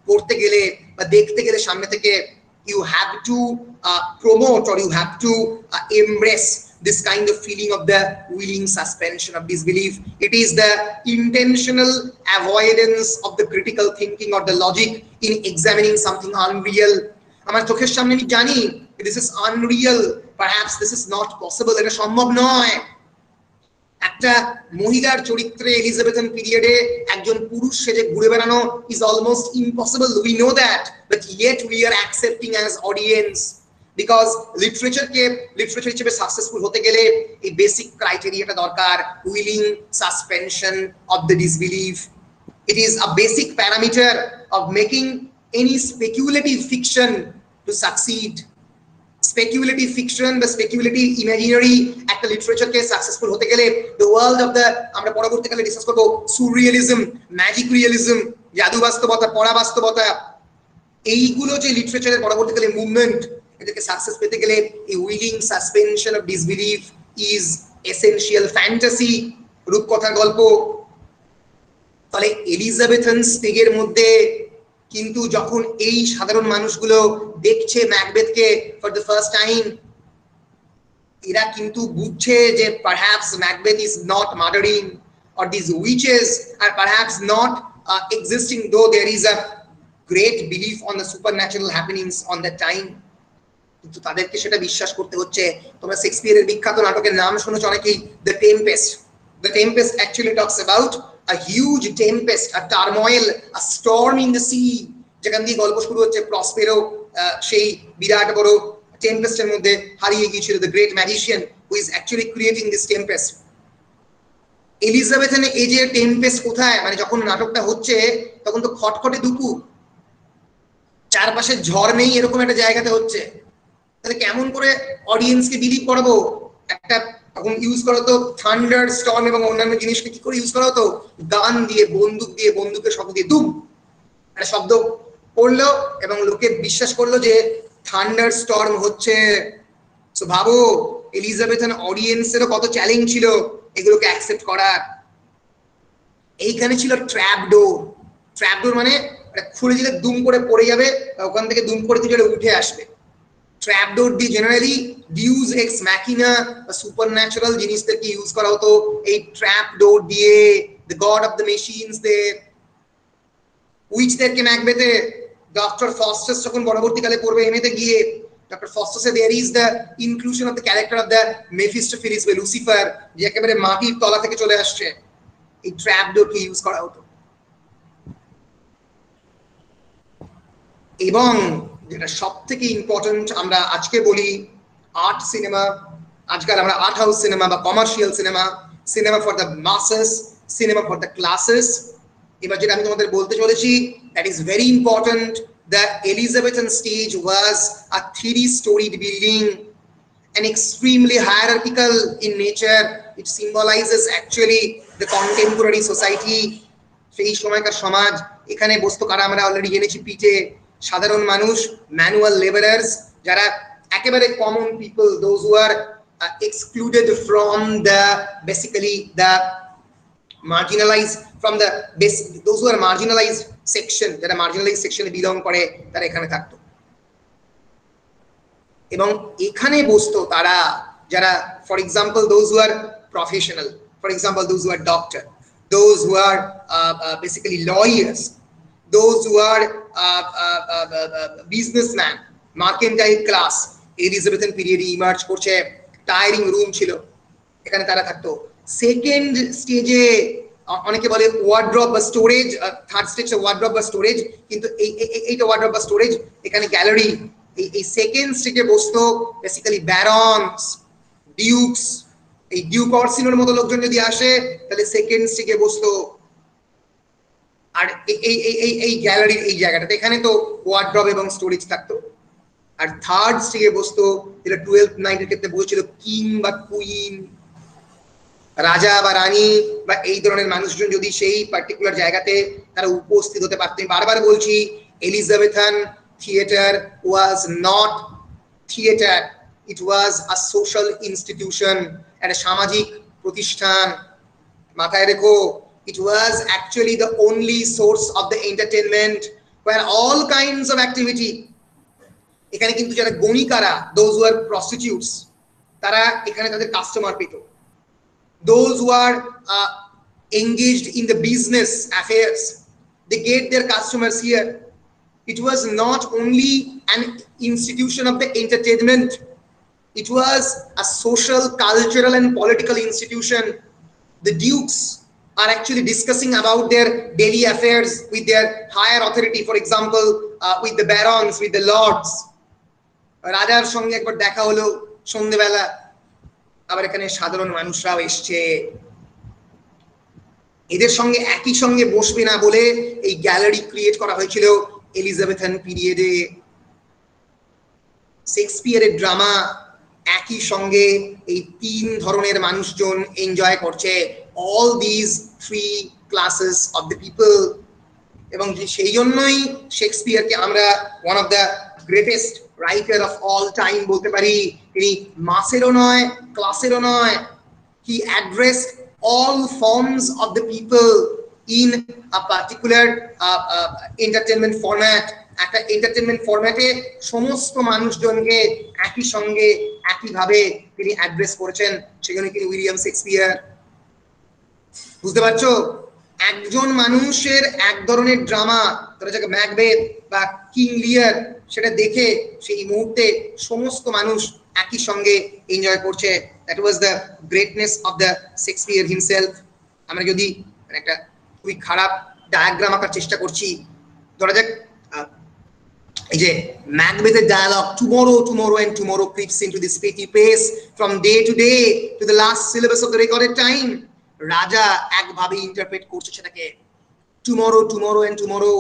পড়তে গেলে বা দেখতে গেলে সামনে থেকে you have to promote or you have to embrace this kind of feeling of the willing suspension of disbelief. It is the intentional avoidance of the critical thinking or the logic in examining something unreal. আমার চোখের সামনে আমি জানি this is unreal, perhaps this is not possible, এটা সম্ভব নয়। একটা মহিলার চরিত্রে এলিজাবেথেন পিরিয়ডে একজন পুরুষ সেজে ঘুরে বেড়ানো is almost impossible, we know that, but yet we are accepting as audience, because literature হিসেবে সাকসেসফুল হতে গেলে এই বেসিক ক্রাইটেরিয়াটা দরকার, willing suspension of the disbelief. It is a basic parameter of making any speculative fiction to succeed. Speculative fiction, the speculative imaginary একটা লিটারেচারকে successful হতে গেলে the world of the, আমরা পরবর্তীকালে ডিসকাস করব, surrealism, magic realism, জাদু বাস্তবতা, পড়া বাস্তবতা, এইগুলো যে লিটারেচারের পরবর্তীকালে মুভমেন্ট, এটাকে সাকসেস পেতে গেলে এই willing suspension of disbelief is essential. Fantasy, রূপকথার গল্প। তাহলে এলিজাবেথন স্পিগের মধ্যে কিন্তু যখন এই সাধারণ মানুষগুলো দেখছে ম্যাকবেথকে ফর দ্য ফার্স্ট টাইম, এরা কিন্তু বুঝছে যে perhaps Macbeth is not murdering, or these witches are perhaps not existing, though there is a great belief on the supernatural happenings on that time. কিন্তু তাদেরকে সেটা বিশ্বাস করতে হচ্ছে। তোমরা শেক্সপিয়ারের বিখ্যাত নাটকের নাম শুনেছো অনেকেই, the Tempest. The Tempest actually talks about a huge tempest, a turmoil, a storm in the sea, যেখান দিয়ে গল্প শুরু হচ্ছে। প্রসপেরো সেই বিরাট বড় টেম্পেস্টের মধ্যে হারিয়ে গিয়েছিল, the great magician who is actually creating this Tempest. এলিজাবেথের এই যে টেম্পেস্ট কোথায়, মানে যখন নাটকটা হচ্ছে তখন তো খটখটে দুপুর, চারপাশে ঝড় নেই, এরকম একটা জায়গাতে হচ্ছে। তাহলে কেমন করে অডিয়েন্সকে বিলিভ করাবো? একটা তখন ইউজ করা হতো থান্ডার স্টর্ম এবং অন্যান্য জিনিসকে কি করে ইউজ করা হতো, গান দিয়ে বন্দুকের শব্দ দিয়ে দুম একটা শব্দ পড়লো এবং লোকে বিশ্বাস করলো যে থান্ডার স্টর্ম হচ্ছে। সো ভাবো এলিজাবেথান অডিয়েন্সেরও কত চ্যালেঞ্জ ছিল এগুলোকে অ্যাকসেপ্ট করার। এইখানে ছিল ট্র্যাপডোর মানে খুলে দিলে দুম করে পড়ে যাবে, ওখান থেকে দুম করে কিছু উঠে আসবে। ট্র্যাপডোর দিয়ে জেনারেলি ডিউস এক্স ম্যাকিনা বা সুপারন্যাচারাল জিনিসদেরকে ইউজ করা হতো এই ট্র্যাপডোর দিয়ে। দ্য গড অফ দ্য মেশিনসদের, উইচদেরকে ম্যাকবেথে ডক্টর ফস্টাস যখন পরবর্তীকালে পড়বে এমএতে গিয়ে, ডক্টর ফস্টাসে there is the inclusion of the character of the Mephistopheles বা লুসিফার, যে একেবারে মাটির তলা থেকে চলে আসছে। এই ট্র্যাপডোরকে ইউজ করা হতো। এবং যেটা সব থেকে ইম্পর্টেন্ট আমরা আজকে বলি আর্ট সিনেমা, আজকাল আমরা আর্ট হাউস সিনেমা বা commercial cinema, cinema for the মাসেস, cinema for the classes. এবার যেটা আমি তোমাদের বলতে চলেছি, that is very important. The Elizabethan stage was a 3D storied building and extremely hierarchical in nature. It symbolizes actually the contemporary society, সেই সময়কার সমাজ। এখানে বস্তু কারা আমরা অলরেডি জেনেছি, পিঠে সাধারণ মানুষ, ম্যানুয়াল লেবারার্স, যারা একেবারে common people, those who are excluded from the basically the marginalized from the those who are marginalized section, যারা marginalized section এ বিলং করে তারা এখানে থাকতো। এবং এখানে বসতো তারা যারা for example those who are professional, for example those who are doctor, those who are basically lawyers, those who are businessman, mercantile class। Elizabethan পিরিয়ডে ইমার্জ করছে, টায়ারিং রুম ছিল, এখানে তারা থাকতো। সেকেন্ড স্টেজে অনেকে বলে ওয়ার্ড্রপ বা স্টোরেজ, থার্ড স্টেজে ওয়ার্ড্রপ বা স্টোরেজ, কিন্তু এইটা ওয়ার্ড্রপ বা স্টোরেজ, এখানে গ্যালারি। এই সেকেন্ড স্টেজে বসতো বেসিক্যালি ব্যারনস, ডিউকস। এই ডিউক অরসিনোর মতো লোকজন যদি আসে তাহলে সেকেন্ড স্টেজে বসতো। আর এই গ্যালারির এই জায়গাটাতে এখানে তো ওয়ার্ড্রপ এবং স্টোরেজ থাকতো। আর থার্ড স্টেজে বসতো যেটা 12th নাইটের ক্ষেত্রে বসেছিল কিং বা কুইন, রাজা বা রানী বা এই ধরনের মানুষজন যদি সেই পার্টিকুলার জায়গাতে তারা উপস্থিত হতে পারতেন। বারবার বলছি, Elizabethan theatre was not theatre, it was a social institution, একটা সামাজিক প্রতিষ্ঠান। মাথায় রেখো, it was actually the only source of the entertainment where all kinds of activity, এখানে কিন্তু যারা গণিকারা, those who are prostitutes, তারা এখানে তাদের কাস্টমার পেত। Those who are engaged in the business affairs, they get their customers here. It was not only an institution of the entertainment, it was a social, cultural and political institution. The dukes are actually discussing about their daily affairs with their higher authority, for example with the barons, with the lords. রাজার সঙ্গে একবার দেখা হলো সন্ধ্যেবেলা, আবার এখানে সাধারণ মানুষরাও এসছে, এদের সঙ্গে একই সঙ্গে বসবে না বলে এই গ্যালারি ক্রিয়েট করা হয়েছিল এলিজাবেথান পিরিয়ডে। শেক্সপিয়ারের ড্রামা একই সঙ্গে এই তিন ধরনের মানুষজন এনজয় করছে, all these three classes of the people। এবং সেই জন্যই শেক্সপিয়ারকে আমরা one of the greatest writer of all time বলতে পারি। তিনি মাসেরও নয়, ক্লাসেরও নয়, he addressed all forms of the people in a particular entertainment format। একটা এন্টারটেনমেন্ট ফরম্যাটে সমস্ত মানুষজনকে একই সঙ্গে একইভাবে তিনি অ্যাড্রেস করেছেন, সেখানে তিনি উইলিয়াম শেক্সপিয়ার। বুঝতে পারছো, একজন মানুষের এক ধরনের ড্রামা, ধরো যাকে ম্যাকবেথ বা কিং লিয়ার, সেটা দেখে সেই মুহূর্তে সমস্ত মানুষ একই সঙ্গে এনজয় করছে। That was the greatness of the Shakespeare himself. আমরা যদি একটা খুবই খারাপ ডায়াগ্রাম আঁকার চেষ্টা করছি, ধরা যাক এই যে ম্যাকবেথের dialogue, tomorrow tomorrow and tomorrow creeps into this petty pace from day to day to the last syllabus of the recorded time. রাজা একভাবে ইন্টারপ্রেট করছে সেটাকে, tomorrow tomorrow and tomorrow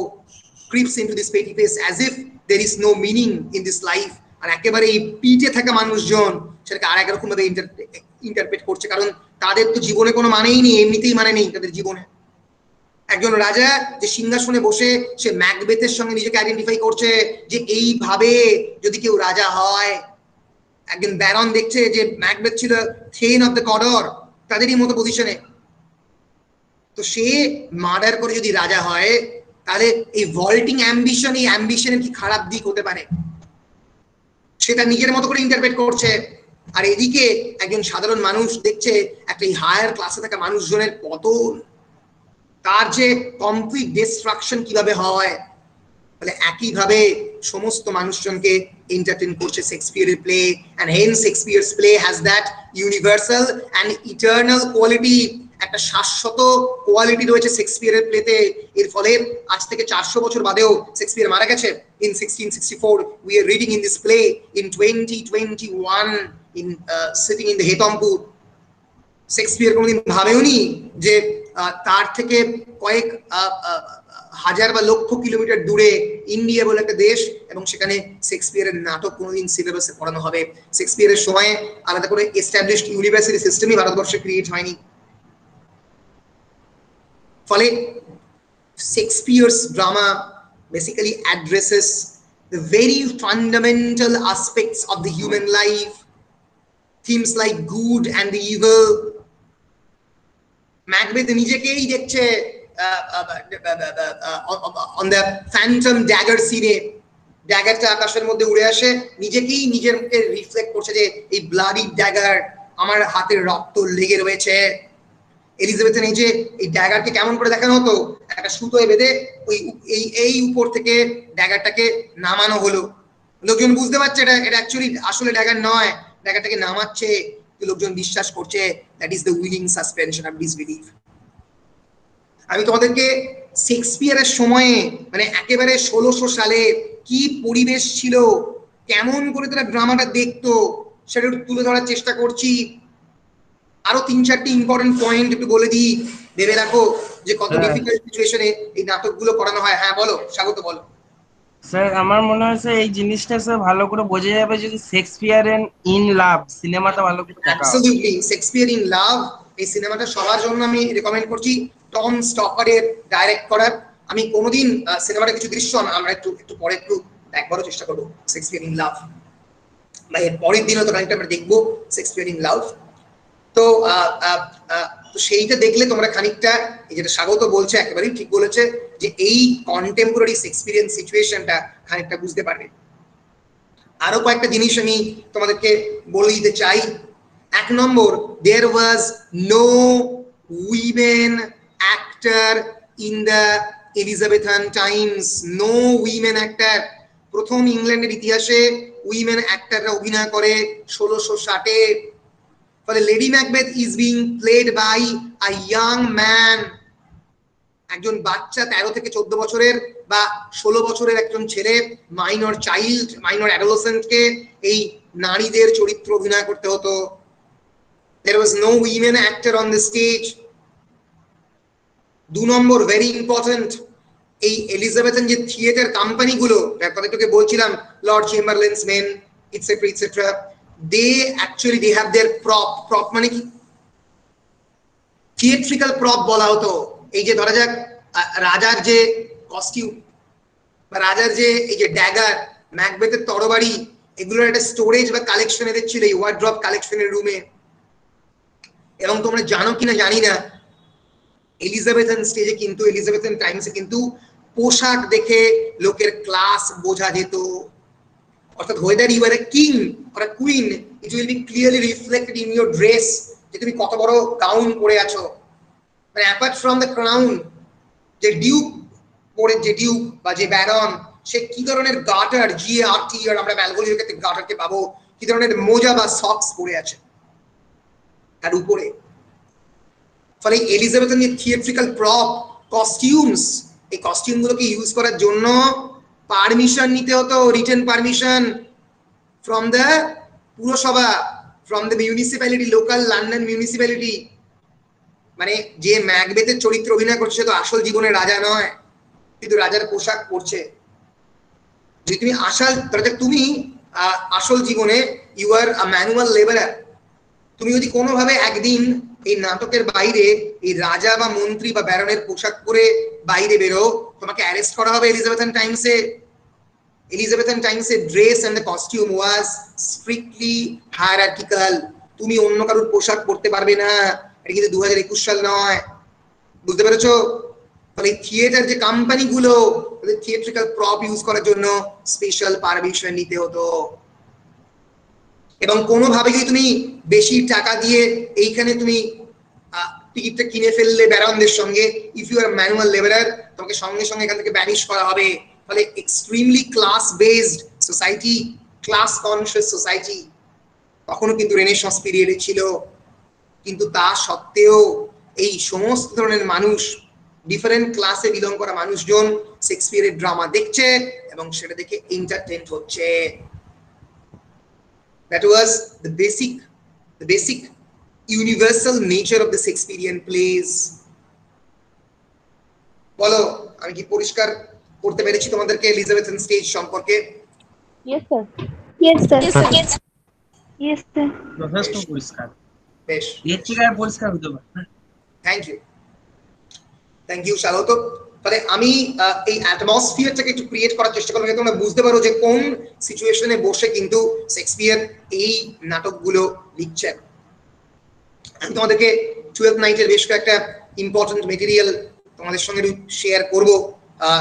creeps into this petty pace, as if there is no meaning in this life. আর একেবারে এই পিঠে থাকা মানুষজন সেটাকে আর একরকম ভাবে ইন্টারপ্রেট করছে, কারণ তাদের তো জীবনে কোনো মানেই নেই, এমনিতেই মানে নেই তাদের জীবনে। একজন রাজা যে সিংহাসনে বসে সে ম্যাকবেথের সঙ্গে নিজেকে আইডেন্টিফাই করছে যে এইভাবে যদি কেউ রাজা হয়। একজন ব্যারন দেখছে যে ম্যাকবেথ ছিল থ্রেন অফ দ্য কর্ডর, তাদেরই মতো পজিশনে, তো সে মার্ডার করে যদি রাজা হয় তাহলে এই ভল্টিং অ্যাম্বিশন, এই অ্যাম্বিশনের কি খারাপ দিক হতে পারে, সেটা নিজের মতো করে ইন্টারপ্রেট করছে। আর এদিকে একজন সাধারণ মানুষ দেখছে একটা এই হায়ার ক্লাসে থাকা মানুষজনের পতন, তার যে কমপ্লিট ডিস্ট্রাকশন কিভাবে হয়। তাহলে একইভাবে সমস্ত মানুষজনকে এন্টারটেইন করছে শেক্সপিয়ারের play, and hence Shakespeare's play has that universal and eternal quality. একটা শাশ্বত কোয়ালিটি রয়েছে শেক্সপিয়ারের প্লেতে। এর ফলে আজ থেকে 400 বছর বাদেও শেক্সপিয়ার মারা গেছে in 1664, we are reading in this play in 2021 in sitting in the Hetampur. Shakespeare কোনোদিন ভাবেওনি যে তার থেকে কয়েক হাজার বা লক্ষ কিলোমিটার দূরে ইন্ডিয়া বলে একটা দেশ, এবং সেখানে শেক্সপিয়ারের নাটক কোনোদিন সিলেবাসে পড়ানো হবে। শেক্সপিয়ারের সময় আলাদা করে এস্টাবলিশড ইউনিভার্সিটি সিস্টেমই ভারতবর্ষে ক্রিয়েট হয়নি। ফলে শেক্সপিয়ারস drama basically addresses the very fundamental aspects of the human life, themes like good and the evil. Macbeth নিজেকেই দেখছে on the phantom dagger scene, ড্যাগারটা আকাশের মধ্যে উড়ে আসে, নিজেকেই নিজের মুখে রিফ্লেক্ট করছে যে এই ব্লাডি ড্যাগার, আমার হাতের রক্ত লেগে রয়েছে। এলিজাবেথের এই যে এই ড্যাগারকে কেমন করে দেখানো হতো, একটা সুতোয় বেঁধে ওই এই উপর থেকে ড্যাগারটাকে নামানো হলো। লোকজন বুঝতে পারছে এটা অ্যাকচুয়ালি আসলে ড্যাগার নয়, ড্যাগারটাকে নামাচ্ছে, লোকজন বিশ্বাস করছে that is the willing suspension of disbelieve. আমি তোমাদেরকে শেক্সপিয়ারের সময়ে মানে একেবারে 1600 সালে কি পরিবেশ ছিল, কেমন করে তারা ড্রামাটা দেখতো, সেটা একটু তুলে ধরার চেষ্টা করছি। আরো 3-4টি ইম্পর্টেন্ট পয়েন্ট একটু বলে দিই, ভেবে রাখো যে কত ডিফিকাল্ট সিচুয়েশনে এই নাটকগুলো করানো হয়। হ্যাঁ বলো, স্বাগত বলো। স্যার আমার মনে হয় স্যার এই জিনিসটা স্যার ভালো করে বোঝা যাবে যদি শেক্সপিয়ার ইন লাভ সিনেমাটা ভালো করে দেখা হয়। অ্যাবসলিউটলি, শেক্সপিয়ার ইন লাভ এই সিনেমাটা সবার জন্য আমি রেকমেন্ড করছি, টম স্টপারের ডাইরেক্ট করার। আমি কোনোদিন সিনেমাটা কিছু দৃশ্য আমরা একটু পরে একটু একবারও চেষ্টা করবো শেক্সপিয়ার ইন লাভ, বা এর পরের দিনও তো খানিকটা আমরা দেখবো শেক্সপিয়ার ইন লাভ। তো সেইটা দেখলে তোমরা খানিকটা এই যেটা স্বাগত বলছে একেবারেই ঠিক বলেছে যে এই কন্টেম্পোরারি শেক্সপিয়ারিয়ান সিচুয়েশনটা খানিকটা বুঝতে পারবে। আরো কয়েকটা জিনিস আমি তোমাদেরকে বলে দিতে চাই। 1 নম্বর, there was no women actor in the Elizabethan times, no women actor। প্রথম ইংল্যান্ডের ইতিহাসে উইমেন অ্যাক্টররা অভিনয় করে 1660-এ। ফলে lady Macbeth is being played by a young man, একজন বাচ্চা 13 থেকে 14 বছরের বা 16 বছরের একজন ছেলে, মাইনর চাইল্ড, মাইনর অ্যাডোলেসেন্টকে এই নারীদের চরিত্র অভিনয় করতে হতো। There was no women actor on the stage। 2 নম্বর, ভেরি ইম্পর্টেন্ট, এই এলিজাবেথেন যে থিয়েটার কোম্পানিগুলো, তোকে বলছিলাম Lord Chamberlain's men et cetera et cetera, they have their prop মানে কি থিয়েট্রিক্যাল প্রপ বলা হতো। এই যে ধরা যাক রাজার যে কস্টিউম বা রাজার যে এই যে ড্যাগার, ম্যাকবেথের তরবারি, এগুলোর একটা স্টোরেজ বা কালেকশন এদের ছিল এই ওয়ার্ড্রপ কালেকশনের রুমে। এবং তোমরা জানো কিনা জানি না, এলিজাবেথেন স্টেজে কিন্তু এলিজাবেথেন টাইমসে কিন্তু পোশাক দেখে লোকের ক্লাস বোঝা যেত। অর্থাৎ whether you are a king or a queen, it will be clearly reflected in your dress, যে তুমি কত বড় গাউন পরে আছো। মানে অ্যাপার্ট ফ্রম দ্য ক্রাউন, যে ডিউক পরে, যে ডিউক বা যে ব্যারন, সে কি ধরনের গাটার, GARTR আমরা ব্যালগলির ক্ষেত্রে গাটারকে পাবো, কি ধরনের মোজা বা সক্স পরে আছে তার উপরে। ফলে এলিজাবেথের যে থিয়েট্রিক্যাল প্রপ কস্টিউমস, এই কস্টিউমগুলোকে ইউজ করার জন্য পারমিশন নিতে হতো, রিটেন পারমিশন ফ্রম দ্য পুরসভা, from the municipality, local London municipality. মানে যে ম্যাকবেথের চরিত্র অভিনয় করছে তো আসল জীবনে রাজা নয়, কিন্তু রাজার পোশাক পরছে। যদি তুমি তুমি আসল জীবনে you R a manual labourer, তুমি যদি কোনোভাবে একদিন এই নাটকের বাইরে এই রাজা বা মন্ত্রী বা ব্যারনের পোশাক পরে বাইরে বেরো, তোমাকে অ্যারেস্ট করা হবে। এলিজাবেথান টাইমসে dress and the costume was strictly hierarchical. তুমি অন্য কারোর পোশাক পরতে পারবে না, এটা কিন্তু 2021 সাল নয়। বুঝতে পেরেছো? ফলে থিয়েটার যে কোম্পানিগুলো, তাদের থিয়েট্রিক্যাল প্রপ ইউজ করার জন্য স্পেশাল পারমিশন নিতে হতো। এবং কোনোভাবে যদি তুমি বেশি টাকা দিয়ে এইখানে তুমি টিকিটটা কিনে ফেললে ব্যারনদের সঙ্গে, if you are manual labourer, তোমাকে সঙ্গে সঙ্গে এখান থেকে ব্যানিশ করা হবে। ফলে extremely class based society, class conscious society তখনও কিন্তু রেনেসাঁস পিরিয়ডে ছিল। কিন্তু তা সত্ত্বেও এই সমস্ত ধরনের মানুষ, ডিফারেন্ট ক্লাসে বিলং করা মানুষজন শেক্সপিয়ারের ড্রামা দেখছে এবং সেটা দেখে এন্টারটেইন হচ্ছে। That was the basic universal nature of the Shakespearean plays. বলো, আমি কি পরিষ্কার করতে পেরেছি তোমাদেরকে এলিজাবেথান স্টেজ সম্পর্কে? Yes sir. Yes sir. Yes sir. যথেষ্ট পরিষ্কার, বেশ, এর থেকে আর পরিষ্কার হতে পারে না। থ্যাংক ইউ স্বাগত। তাহলে আমি এই অ্যাটমসফিয়ারটাকে একটু ক্রিয়েট করার চেষ্টা করবো, যাতে তোমরা বুঝতে পারো যে কোন সিচুয়েশনে বসে কিন্তু শেক্সপিয়ার এই নাটকগুলো লিখছেন। আমি তোমাদেরকে 12th নাইটের বেশ কয়েকটা ইম্পর্টেন্ট মেটেরিয়াল তোমাদের সঙ্গে শেয়ার করবো।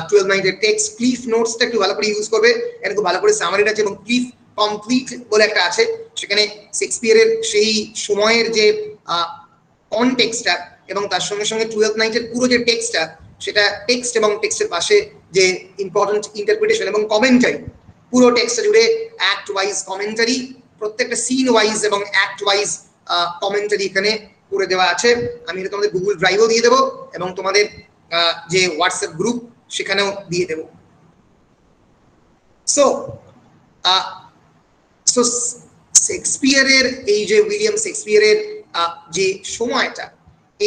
12th নাইটের টেক্সট, ক্লিফ নোটসটা একটু ভালো করে ইউজ করবে, এখানে খুব ভালো করে সামারিটা আছে এবং ক্লিফ কমপ্লিট বলে একটা আছে, সেখানে শেক্সপিয়ারের সেই সময়ের যে কনটেক্সটটা এবং তার সঙ্গে সঙ্গে 12th নাইটের পুরো যে টেক্সটটা, সেটা টেক্সট এবং টেক্সটের পাশে যে ইম্পর্টেন্ট ইন্টারপ্রিটেশন এবং কমেন্টারি, পুরো টেক্সটটা জুড়ে অ্যাক্ট ওয়াইজ কমেন্টারি, প্রত্যেকটা সিন ওয়াইজ এবং অ্যাক্ট ওয়াইজ কমেন্টারি এখানে করে দেওয়া আছে। আমি এটা তোমাদের গুগল ড্রাইভও দিয়ে দেবো এবং তোমাদের যে হোয়াটসঅ্যাপ গ্রুপ সেখানেও দিয়ে দেবো। সো শেক্সপিয়ারের এই যে উইলিয়াম শেক্সপিয়ারের যে সময়টা,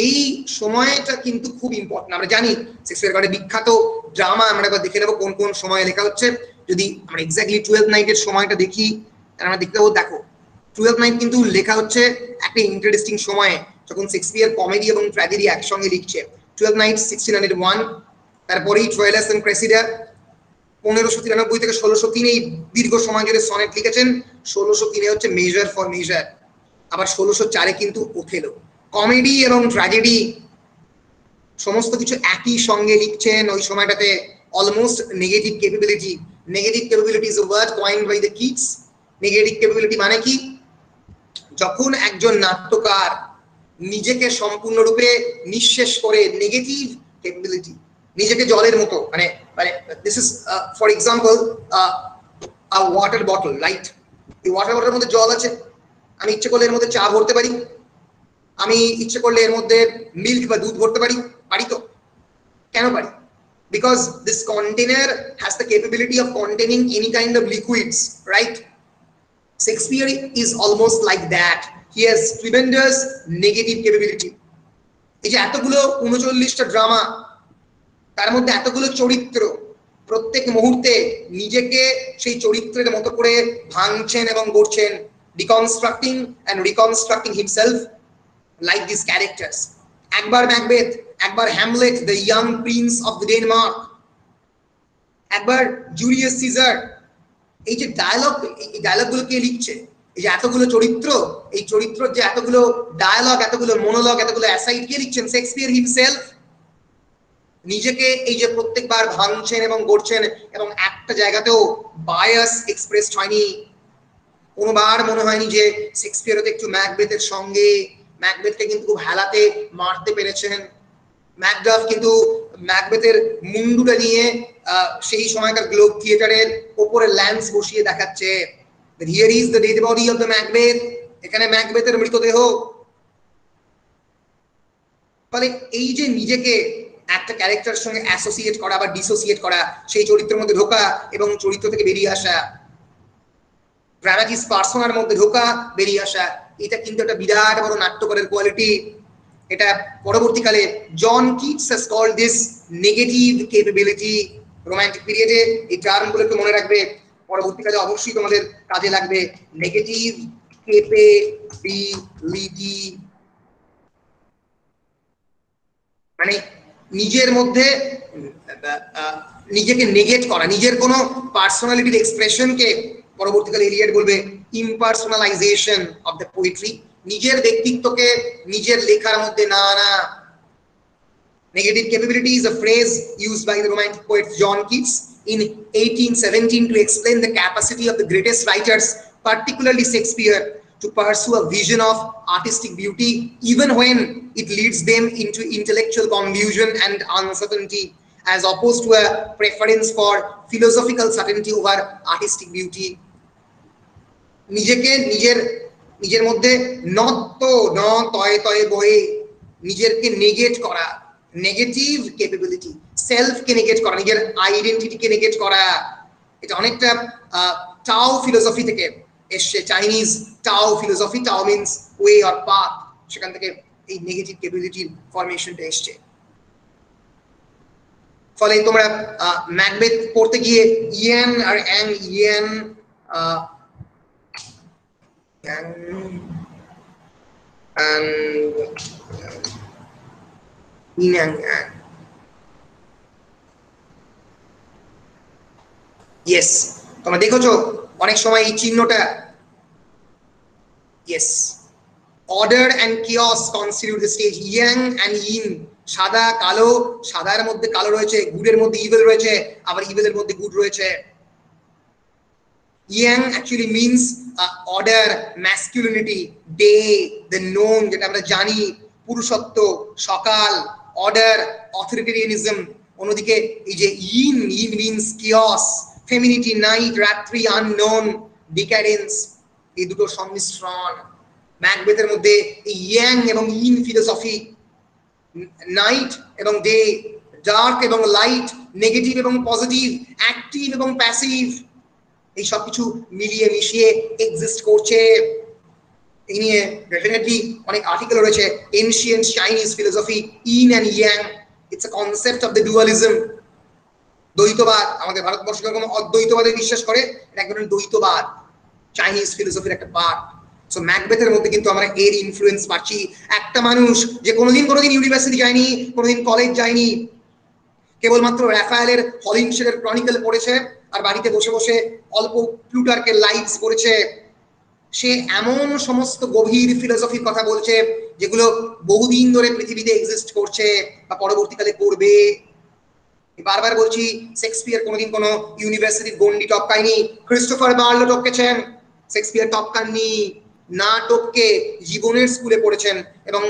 এই সময়টা কিন্তু খুব ইম্পর্টেন্ট। আমরা জানি শেক্সপিয়ার একটা বিখ্যাত ড্রামা, আমরা একবার দেখে নেবো কোন কোন সময়ে লেখা হচ্ছে। যদি আমরা এক্স্যাক্টলি 12th নাইটের সময়টা দেখি, আমরা দেখতে পাবো, দেখো 12th নাইট কিন্তু লেখা হচ্ছে একটা ইন্টারেস্টিং সময়ে, যখন শেক্সপিয়ার কমেডি এবং ট্র্যাজেডি একসঙ্গে লিখছে। 12th নাইট 1601, তারপরেই ট্রয়েলাস এন্ড ক্রেসিডা 1593 থেকে 1603, এই দীর্ঘ সময় ধরে সনেট লিখেছেন। 1603 হচ্ছে মেজার ফর মেজার, আবার 1604 কিন্তু ওথেলো। কমেডি এবং ট্র্যাজেডি সমস্ত কিছু একই সঙ্গে লিখছেন ওই সময়টাতে। Almost negative capability is a word coined by the Keats. Negative capability মানে কি? যখন একজন নাট্যকার নিজেকে সম্পূর্ণরূপে নিঃশেষ করে, নেগেটিভ ক্যাপাবিলিটি, নিজেকে জলের মতো, মানে this is for example a water bottle, right? এই ওয়াটার বটলের মধ্যে জল আছে, আমি ইচ্ছে করলে এর মধ্যে চা ভরতে পারি, আমি ইচ্ছে করলে এর মধ্যে মিল্ক বা দুধ ভরতে পারি, পারি তো? কেন পারি? Because this container has the capability of containing any kind of liquids, right? Shakespeare is almost like that. He has tremendous negative capability. এই যে এতগুলো 39টা ড্রামা, তার মধ্যে এতগুলো চরিত্র, প্রত্যেক মুহূর্তে নিজেকে সেই চরিত্রের মতো করে ভাঙছেন এবং গড়ছেন, deconstructing and reconstructing himself like this characters. একবার ম্যাকবেথ, একবার Hamlet the young prince of the Denmark, একবার জুলিয়াস সিজার। এই যে ডায়ালগ, এই ডায়ালগগুলো কে লিখছে? এই যে এতগুলো চরিত্র, এই চরিত্রের যে এতগুলো ডায়ালগ, এতগুলো মনোলগ, এতগুলো অ্যাসাইড, কে লিখছেন? Shakespeare himself. নিজেকে এই যে প্রত্যেকবার ভাঙছেন এবং গড়ছেন, এবং একটা জায়গাতেও বায়াস এক্সপ্রেসড হয়নি। কোনোবার মনে হয়নি যে শেক্সপিয়ার তো একটু ম্যাকবেথের সঙ্গে, ম্যাকবেথকে কিন্তু খুব হেলাতে মারতে পেরেছেন। ম্যাকডাফ কিন্তু ম্যাকবেথের মুন্ডুটা নিয়ে সেই সময়কার গ্লোব থিয়েটারের উপরে ল্যান্স বসিয়ে দেখাচ্ছে, here is the dead body of the Macbeth, এখানে ম্যাকবেথের মৃতদেহ। ফলে এই যে নিজেকে একটা ক্যারেক্টারের সঙ্গে অ্যাসোসিয়েট করা বা ডিসোসিয়েট করা, সেই চরিত্রের মধ্যে ঢোকা এবং চরিত্র থেকে বেরিয়ে আসা, ড্রামাটিস পার্সোনার মধ্যে ঢোকা, বেরিয়ে আসা, এটা কিন্তু একটা বিরাট বড় নাট্যকারের কোয়ালিটি। এটা পরবর্তীকালে John Keats has called this negative capability. Romantic পিরিয়ডে এই টার্মগুলোকে মনে রাখবে, পরবর্তীকালে অবশ্যই তোমাদের কাজে লাগবে। নেগেটিভ capability মানে নিজের মধ্যে নিজেকে নেগেট করা, নিজের কোনো পার্সোনালিটির এক্সপ্রেশনকে পরবর্তীকালে এলিয়ট বলবে ইমপার্সোনালাইজেশন অফ দ্য পোয়েট্রি, নিজের ব্যক্তিত্বকে নিজের লেখার মধ্যে না আনা। Negative capability is a phrase used by the Romantic poet John Keats in 1817 to explain the capacity of the greatest writers, particularly Shakespeare, to pursue a vision of artistic beauty even when it leads them into intellectual confusion and uncertainty, as opposed to a preference for philosophical certainty over artistic beauty. নিজেকে নিজের মধ্যে নত ন তয়ে তয়ে বয়ে নিজেরকে নেগেট করা, negative capability, সেলফকে নেগেট করা, নিজের আইডেন্টিটিকে নেগেট করা, এটা অনেকটা টাও ফিলোসফি থেকে এসছে, চাইনিজ টাও ফিলোসফি, টাও মিন্স ওয়ে অর পাথ, সেখান থেকে এই নেগেটিভ ক্যাপাবিলিটির ফরমেশনটা এসছে। ফলে তোমরা ম্যাকবেথ পড়তে গিয়ে ইয়ান আর অ্যাং, ইয়ান and yes, তোমরা দেখেছো অনেক সময় এই চিহ্নটা, yes, order and chaos constitute the stage, yang and yin, সাদা কালো, সাদার মধ্যে কালো রয়েছে, গুডের মধ্যে ইভিল রয়েছে, আবার ইভিলের মধ্যে গুড রয়েছে। Yang actually means order, masculinity, day, the known, যেটা আমরা জানি, পুরুষত্ব, সকাল, order, authoritarianism। অন্যদিকে এই যে yin, yin means chaos, femininity, night, রাত্রি, unknown, decadence, এই দুটো সংমিশ্রণ। ম্যাকবেথের মধ্যে এই yang এবং yin ফিলোসফি, নাইট এবং ডে, ডার্ক এবং লাইট, নেগেটিভ এবং পজিটিভ, অ্যাক্টিভ এবং প্যাসিভ, এই সব কিছু মিলিয়ে মিশিয়ে এক্সিস্ট করছে। এই নিয়ে ডেফিনেটলি অনেক আর্টিকেল রয়েছে। Ancient Chinese philosophy, yin and yang, it's a concept of the dualism. দ্বৈতবাদ, আমাদের ভারতবর্ষ যেরকম অদ্বৈতবাদে বিশ্বাস করে, এটা এক ধরনের দ্বৈতবাদ, চাইনিজ ফিলোসফির একটা পার্ট। সো ম্যাকবেথের মধ্যে কিন্তু আমরা এর ইনফ্লুয়েন্স পাচ্ছি। একটা মানুষ যে কোনোদিন ইউনিভার্সিটি যায়নি, কোনোদিন কলেজ যায়নি, কেবলমাত্র রাফায়েলের হলিনশেডের ক্রনিকল পড়েছে আর বাড়িতে বসে বসে অল্প প্লুটার্কের লাইভস পড়েছে, সে এমন সমস্ত গভীর ফিলোসফির কথা বলছে যেগুলো বহুদিন ধরে পৃথিবীতে এক্সিস্ট করছে বা পরবর্তীকালে করবে। বারবার বলছি, শেক্সপিয়ার কোনোদিন কোনো ইউনিভার্সিটির গন্ডি টপকায়নি, ক্রিস্টোফার বার্লো টপকেছেন, শেক্সপিয়ার টপকাননি। না টপকে জীবনের স্কুলে পড়েছেন এবং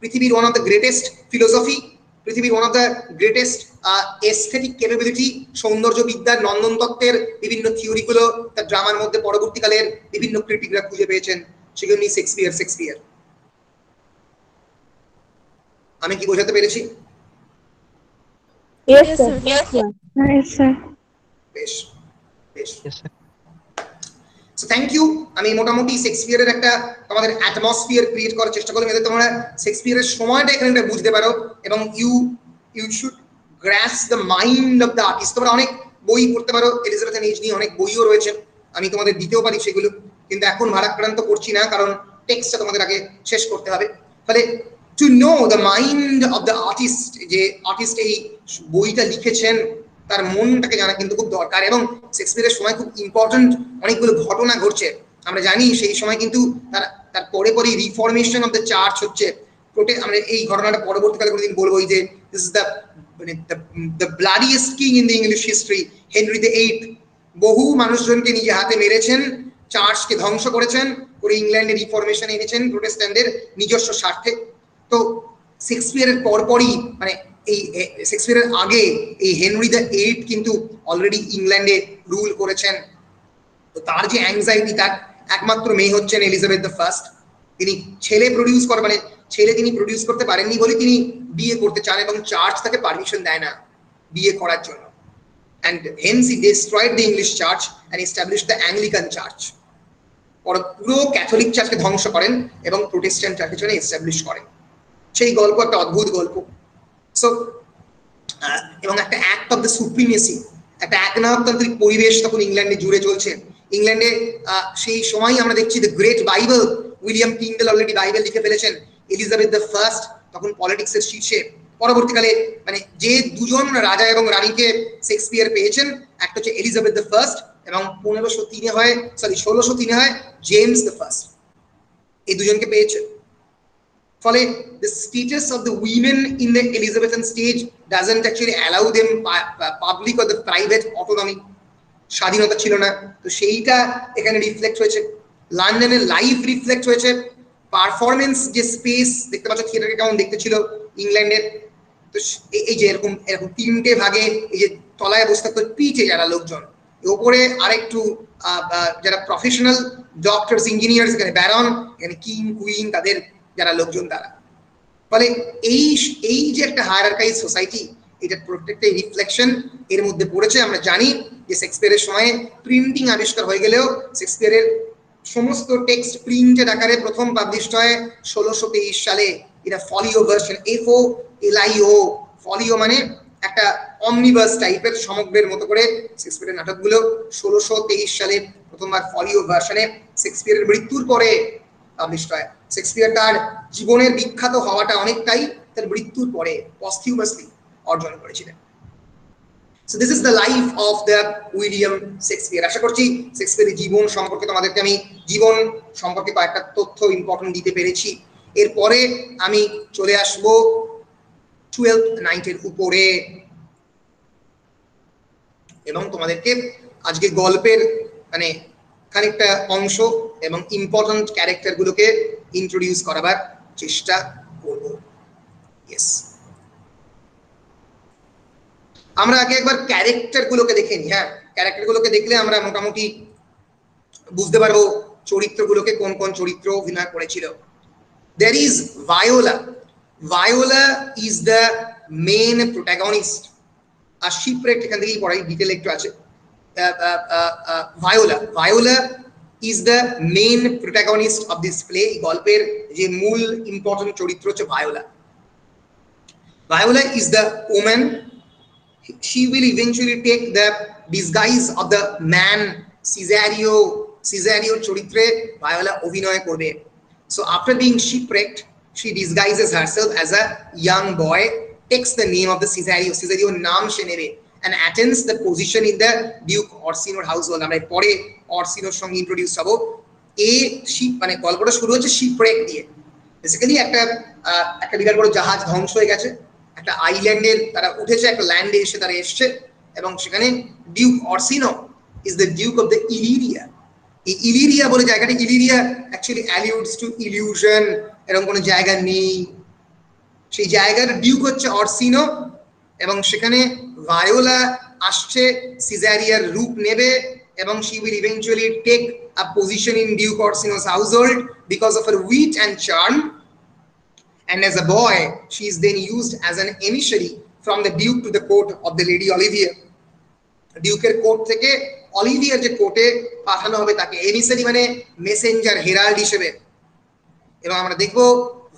পৃথিবীর one of the greatest philosophy, পৃথিবীর one of the greatest aesthetic capability, সৌন্দর্যবিদ্যার, নন্দন তত্ত্বের বিভিন্ন থিওরিগুলো তার ড্রামার মধ্যে পরবর্তীকালের বিভিন্ন ক্রিটিকরা খুঁজে পেয়েছেন, সেগুলো নিয়ে শেক্সপিয়ার। আমি কি বোঝাতে পেরেছি? Yes, sir. Yes, sir. Yes, sir. বেশ বেশ, সো থ্যাংক ইউ। আমি মোটামুটি শেক্সপিয়ারের একটা তোমাদের অ্যাটমসফিয়ার ক্রিয়েট করার চেষ্টা করলাম, যাতে তোমরা শেক্সপিয়ারের সময়টা এখানে বুঝতে পারো এবং you should grasp the mind of the artist. তোমরা অনেক বই পড়তে পারো, এলিজাবেথ এজ নিয়ে অনেক বইও রয়েছে, আমি তোমাদের দিতেও পারি সেগুলো, কিন্তু এখন ভারাক্রান্ত করছি না, কারণ টেক্সটটা তোমাদের আগে শেষ করতে হবে। ফলে to know the mind of the artist, যে আর্টিস্ট এই বইটা লিখেছেন তার মনটাকে জানা কিন্তু খুব দরকার। এবং শেক্সপিয়ারের সময় খুব ইম্পর্টেন্ট অনেকগুলো ঘটনা ঘটছে, আমরা জানি সেই সময় কিন্তু তার পরে পরে রিফরমেশন অফ দ্য চার্চ হচ্ছে। আমরা এই ঘটনাটা পরবর্তীকালে কোনোদিন বলবো, যে this is the bloodiest king in the English history, Henry the eight. বহু মানুষজনকে নিজে হাতে মেরেছেন, চার্চকে ধ্বংস করেছেন, করে ইংল্যান্ডে রিফরমেশন এনেছেন প্রোটেস্ট্যান্টদের নিজস্ব স্বার্থে। তো শেক্সপিয়ারের পরপরই, মানে এই শেক্সপিয়ারের আগে এই হেনরি দ্য এইট কিন্তু অলরেডি ইংল্যান্ডে রুল করেছেন। তো তার যে অ্যাংজাইটি, তার একমাত্র মেয়ে হচ্ছেন এলিজাবেথ দ্য ফার্স্ট। তিনি ছেলে প্রডিউস করে, মানে ছেলে তিনি প্রডিউস করতে পারেননি বলে তিনি বিয়ে করতে চান এবং চার্চ তাকে পারমিশন দেয় না বিয়ে করার জন্য। and hence he destroyed the English church and established the Anglican church. পুরো ক্যাথলিক চার্চকে ধ্বংস করেন এবং প্রোটেস্ট্যান্ট চার্চের জন্য এস্টাবলিশ করেন। সেই গল্প একটা অদ্ভুত গল্প। সো এবং একটা অ্যাক্ট অফ দ্য সুপ্রিমেসি, একটা একনায়কতান্ত্রিক পরিবেশ তখন ইংল্যান্ডে জুড়ে চলছে। ইংল্যান্ডে সেই সময় আমরা দেখছি the great Bible, William Tyndale already Bible লিখে ফেলেছেন, এলিজাবেথ দ্য ফার্স্ট তখন পলিটিক্সের শীর্ষে। পরবর্তীকালে মানে যে দুজন রাজা এবং রানীকে শেক্সপিয়ার পেয়েছেন, একটা হচ্ছে এলিজাবেথ দ্য ফার্স্ট এবং 1503 হয়, সরি 1603 হয় জেমস দ্য ফার্স্ট, এই দুজনকে পেয়েছেন। ফলে the status of the women in the Elizabethan stage doesn't actually allow them public or the private autonomy, স্বাধীনতা ছিল না। তো সেইটা এখানে রিফ্লেক্ট হয়েছে, লন্ডনের লাইভ রিফ্লেক্ট হয়েছে, পারফরমেন্স যে স্পেস দেখতে পাচ্ছ থিয়েটারকে কেমন দেখতে ছিল ইংল্যান্ডের। তো এই যে এরকম এরকম তিনটে ভাগে, এই যে তলায় বসে থাকতো পিঠে যারা লোকজন, ওপরে আরেকটু যারা প্রফেশনাল ডক্টরস ইঞ্জিনিয়ার্স, এখানে ব্যারন, এখানে কিং কুইন, তাদের যারা লোকজন তারা। ফলে এই যে একটা হায়ারার্কাইজ সোসাইটি, এটা প্রত্যেকটা রিফ্লেকশন এর মধ্যে পড়েছে। আমরা জানি যে শেক্সপিয়ারের সময়ে প্রিন্টিং আবিষ্কার হয়ে গেলেও শেক্সপিয়ারের সমস্ত টেক্সট প্রিন্টেড আকারে প্রথম পাবলিশড হয় 1623 সালে। এটা ফলিও ভার্সন, FOLIO, ফলিও মানে একটা অমনিবাস টাইপের সমগ্রের মতো করে শেক্সপিয়ারের নাটকগুলো 1623 সালে প্রথমবার ফলিও ভার্সনে শেক্সপিয়ারের মৃত্যুর পরে পাবলিশড হয়। শেক্সপিয়ার তার জীবনের বিখ্যাত হওয়াটা অনেকটাই তার মৃত্যুর পরে পস্থিউমাসলি অর্জন করেছিলেন। So this is the life of the William Shakespeare. আশা করছি শেক্সপিয়ারের জীবন সম্পর্কে তোমাদেরকে আমি জীবন সম্পর্কে কয়েকটা তথ্য ইম্পর্টেন্ট দিতে পেরেছি। এরপরে আমি চলে আসব 12th নাইটের উপরে এবং তোমাদেরকে আজকে গল্পের মানে খানিকটা অংশ এবং ইম্পর্টেন্ট ক্যারেক্টারগুলোকে ইন্ট্রোডিউস করাবার চেষ্টা করব। ইয়েস, আমরা আগে একবার ক্যারেক্টারগুলোকে দেখে নিই। হ্যাঁ, ক্যারেক্টারগুলোকে দেখলে আমরা মোটামুটি বুঝতে পারবো চরিত্রগুলোকে কোন কোন চরিত্র অভিনয় করেছিল। There is Viola. Viola is the main protagonist. আর শিপরেট এখান থেকেই পড়াই, ডিটেল একটু আছে। Viola is the main protagonist of this play. গল্পের যে মূল ইম্পর্টেন্ট চরিত্র হচ্ছে Viola. Viola is the woman. She will eventually take the disguise of the man Cesario. Cesario চরিত্রে ভায়োলা অভিনয় করবে। So after being shipwrecked, she disguises herself as a young boy, takes the name of the Cesario. Cesario নাম সে নেবে and attends the position in the Duke Orsinoর household. আমরা পরে অরসিনোর সঙ্গে introduce হব। মানে গল্পটা শুরু হচ্ছে শিপরেক দিয়ে। বেসিক্যালি একটা বিরাট বড় জাহাজ ধ্বংস হয়ে গেছে, একটা আইল্যান্ডের তারা উঠেছে, একটা ল্যান্ডে এসে তারা এসছে এবং সেখানে Duke Orsino is the Duke of the Illyria. এই ইলিরিয়া বলে জায়গাটা, Illyria actually alludes to illusion, এরকম কোনো জায়গা নেই। সেই জায়গার ডিউক হচ্ছে অরসিনো এবং সেখানে ভায়োলা আসছে, সিজারিয়ার রূপ নেবে এবং she will eventually take a position in Duke Orsino's household because of her wit and charm. And as a boy, she is then used as an emissary from the Duke to the court of the Lady Olivia. ডিউকের court থেকে অলিভিয়ার যে কোর্টে পাঠানো হবে তাকে, এমিসারি মানে Messenger, Herald হিসেবে। এবং আমরা দেখবো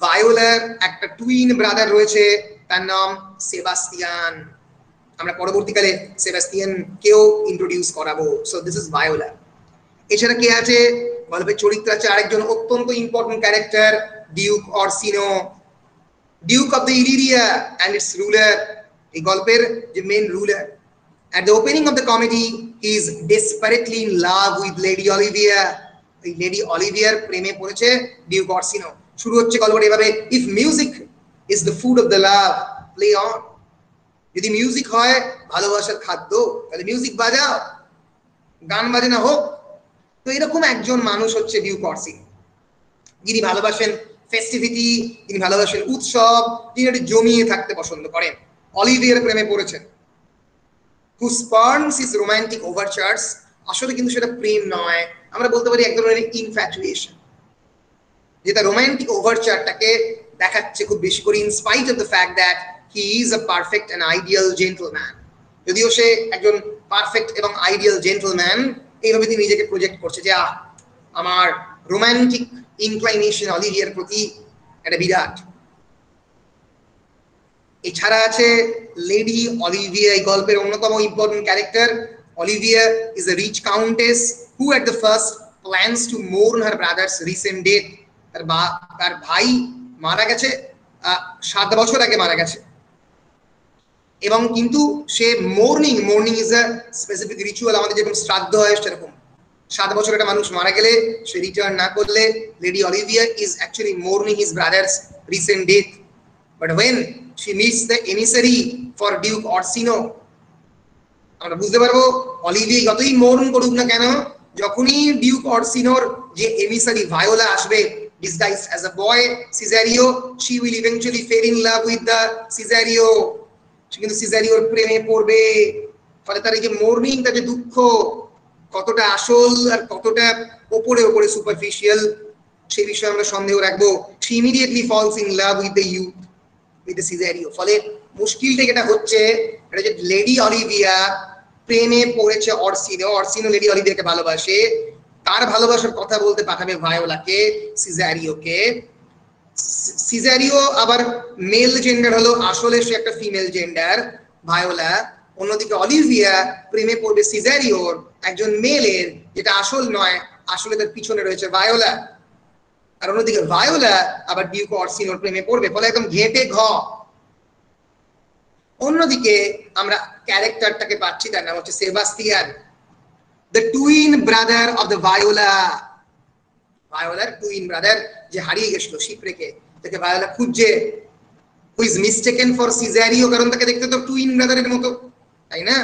ভায়োলার একটা টুইন ব্রাদার রয়েছে, তার নাম সেবাস্তিয়ান। আমরা পরবর্তীকালে সেবাস্তিয়ান কেও ইন্ট্রোডিউস করাবো। So this is Viola. এছাড়া কে আছে গল্পের চরিত্র আছে আরেকজন অত্যন্ত important character, Duke Orsino, Duke of the Illyria and its ruler, এই গল্পের যে main ruler. At the opening of the comedy, he is desperately in love with Lady Olivia. এই লেডি অলিভিয়ার প্রেমে পড়েছে ডিউক অরসিনো। শুরু হচ্ছে গল্পটা এভাবে, if music is the food of the love, play on. যদি মিউজিক হয় ভালোবাসার খাদ্য, তাহলে মিউজিক বাজাও, গান বাজনা হোক। তো এরকম একজন মানুষ হচ্ছে ডিউক অরসিনো, যিনি ভালোবাসেন ফেস্টিভিটি, যিনি ভালোবাসেন উৎসব, যিনি একটু জমিয়ে থাকতে পছন্দ করেন। অলিভিয়ার প্রেমে পড়েছেন, who spurns his romantic overtures. আসলে কিন্তু সেটা প্রেম নয়, আমরা বলতে পারি এক ধরনের ইনফ্যাচুয়েশন, যেটা রোমান্টিক ওভারচারটাকে দেখাচ্ছে খুব বেশি করে, in spite of the fact that he is a perfect and ideal gentleman. যদিও সে একজন পারফেক্ট এবং আইডিয়াল জেন্টলম্যান, এইভাবে তিনি নিজেকে প্রজেক্ট করছে যে আমার রোমান্টিক ইনক্লাইনেশন অলিভিয়ার প্রতি একটা বিরাট। এছাড়া আছে লেডি অলিভিয়া, এই গল্পের অন্যতম important character. Olivia is a rich countess who at the first plans to mourn her brother's recent death. তার ভাই মারা গেছে 7 বছর আগে মারা গেছে, এবং কিন্তু সে mourning is a specific ritual, আমাদের যেরকম শ্রাদ্ধ হয় সেরকম 7 বছর একটা মানুষ মারা গেলে সে রিটার্ন না করলে Lady Olivia is actually mourning his brother's recent death. But when she meets the emissary for Duke Orsino, আমরা বুঝতে পারবো অলিভিয়া যতই মোর্ন করুক না কেন, যখনই ডিউক অরসিনোর যে এমিসারি ভায়োলা আসবে disguised as a boy Cesario, she will eventually fall in love with the Cesario, সে কিন্তু সিজারিওর প্রেমে পড়বে। ফলে তার এই যে মোর্নিং, তার যে দুঃখ কতটা আসল আর কতটা ওপরে ওপরে সুপারফিশিয়াল সেই বিষয়ে আমরা সন্দেহ রাখবো। she immediately falls in love with the youth, with the Cesario। ফলে মুশকিলটা যেটা হচ্ছে এটা যে লেডি অলিভিয়া প্রেমে পড়েছে অরসিনো লেডি অলিভিয়াকে ভালোবাসে, তার ভালোবাসার কথা বলতে পাঠাবে ভায়োলাকে, সিজারিওকে। সিজারিও আবার মেল জেন্ডার হলো, আসলে সে একটা ফিমেল জেন্ডার ভায়োলা। অন্যদিকে অলিভিয়া প্রেমে পড়বে সিজারিওর, একজন মেলের, যেটা আসল নয়, আসলে তার পিছনে রয়েছে ভায়োলা। আর অন্যদিকে ভায়োলা আবার ডিউক অরসিনোর প্রেমে পড়বে, ফলে একদম ঘেটে ঘ। অন্যদিকে আমরা ক্যারেক্টারটাকে পাচ্ছি, তার নাম হচ্ছে Sebastian, the twin brother of the ভায়োলার টুইন ব্রাদার, যে হারিয়ে গেছিল শিপরেকে, তাকে ভায়োলা খুঁজছে, who is mistaken for Cesario, কারণ তাকে দেখতে তো টুইন ব্রাদারের মতো, তাই না?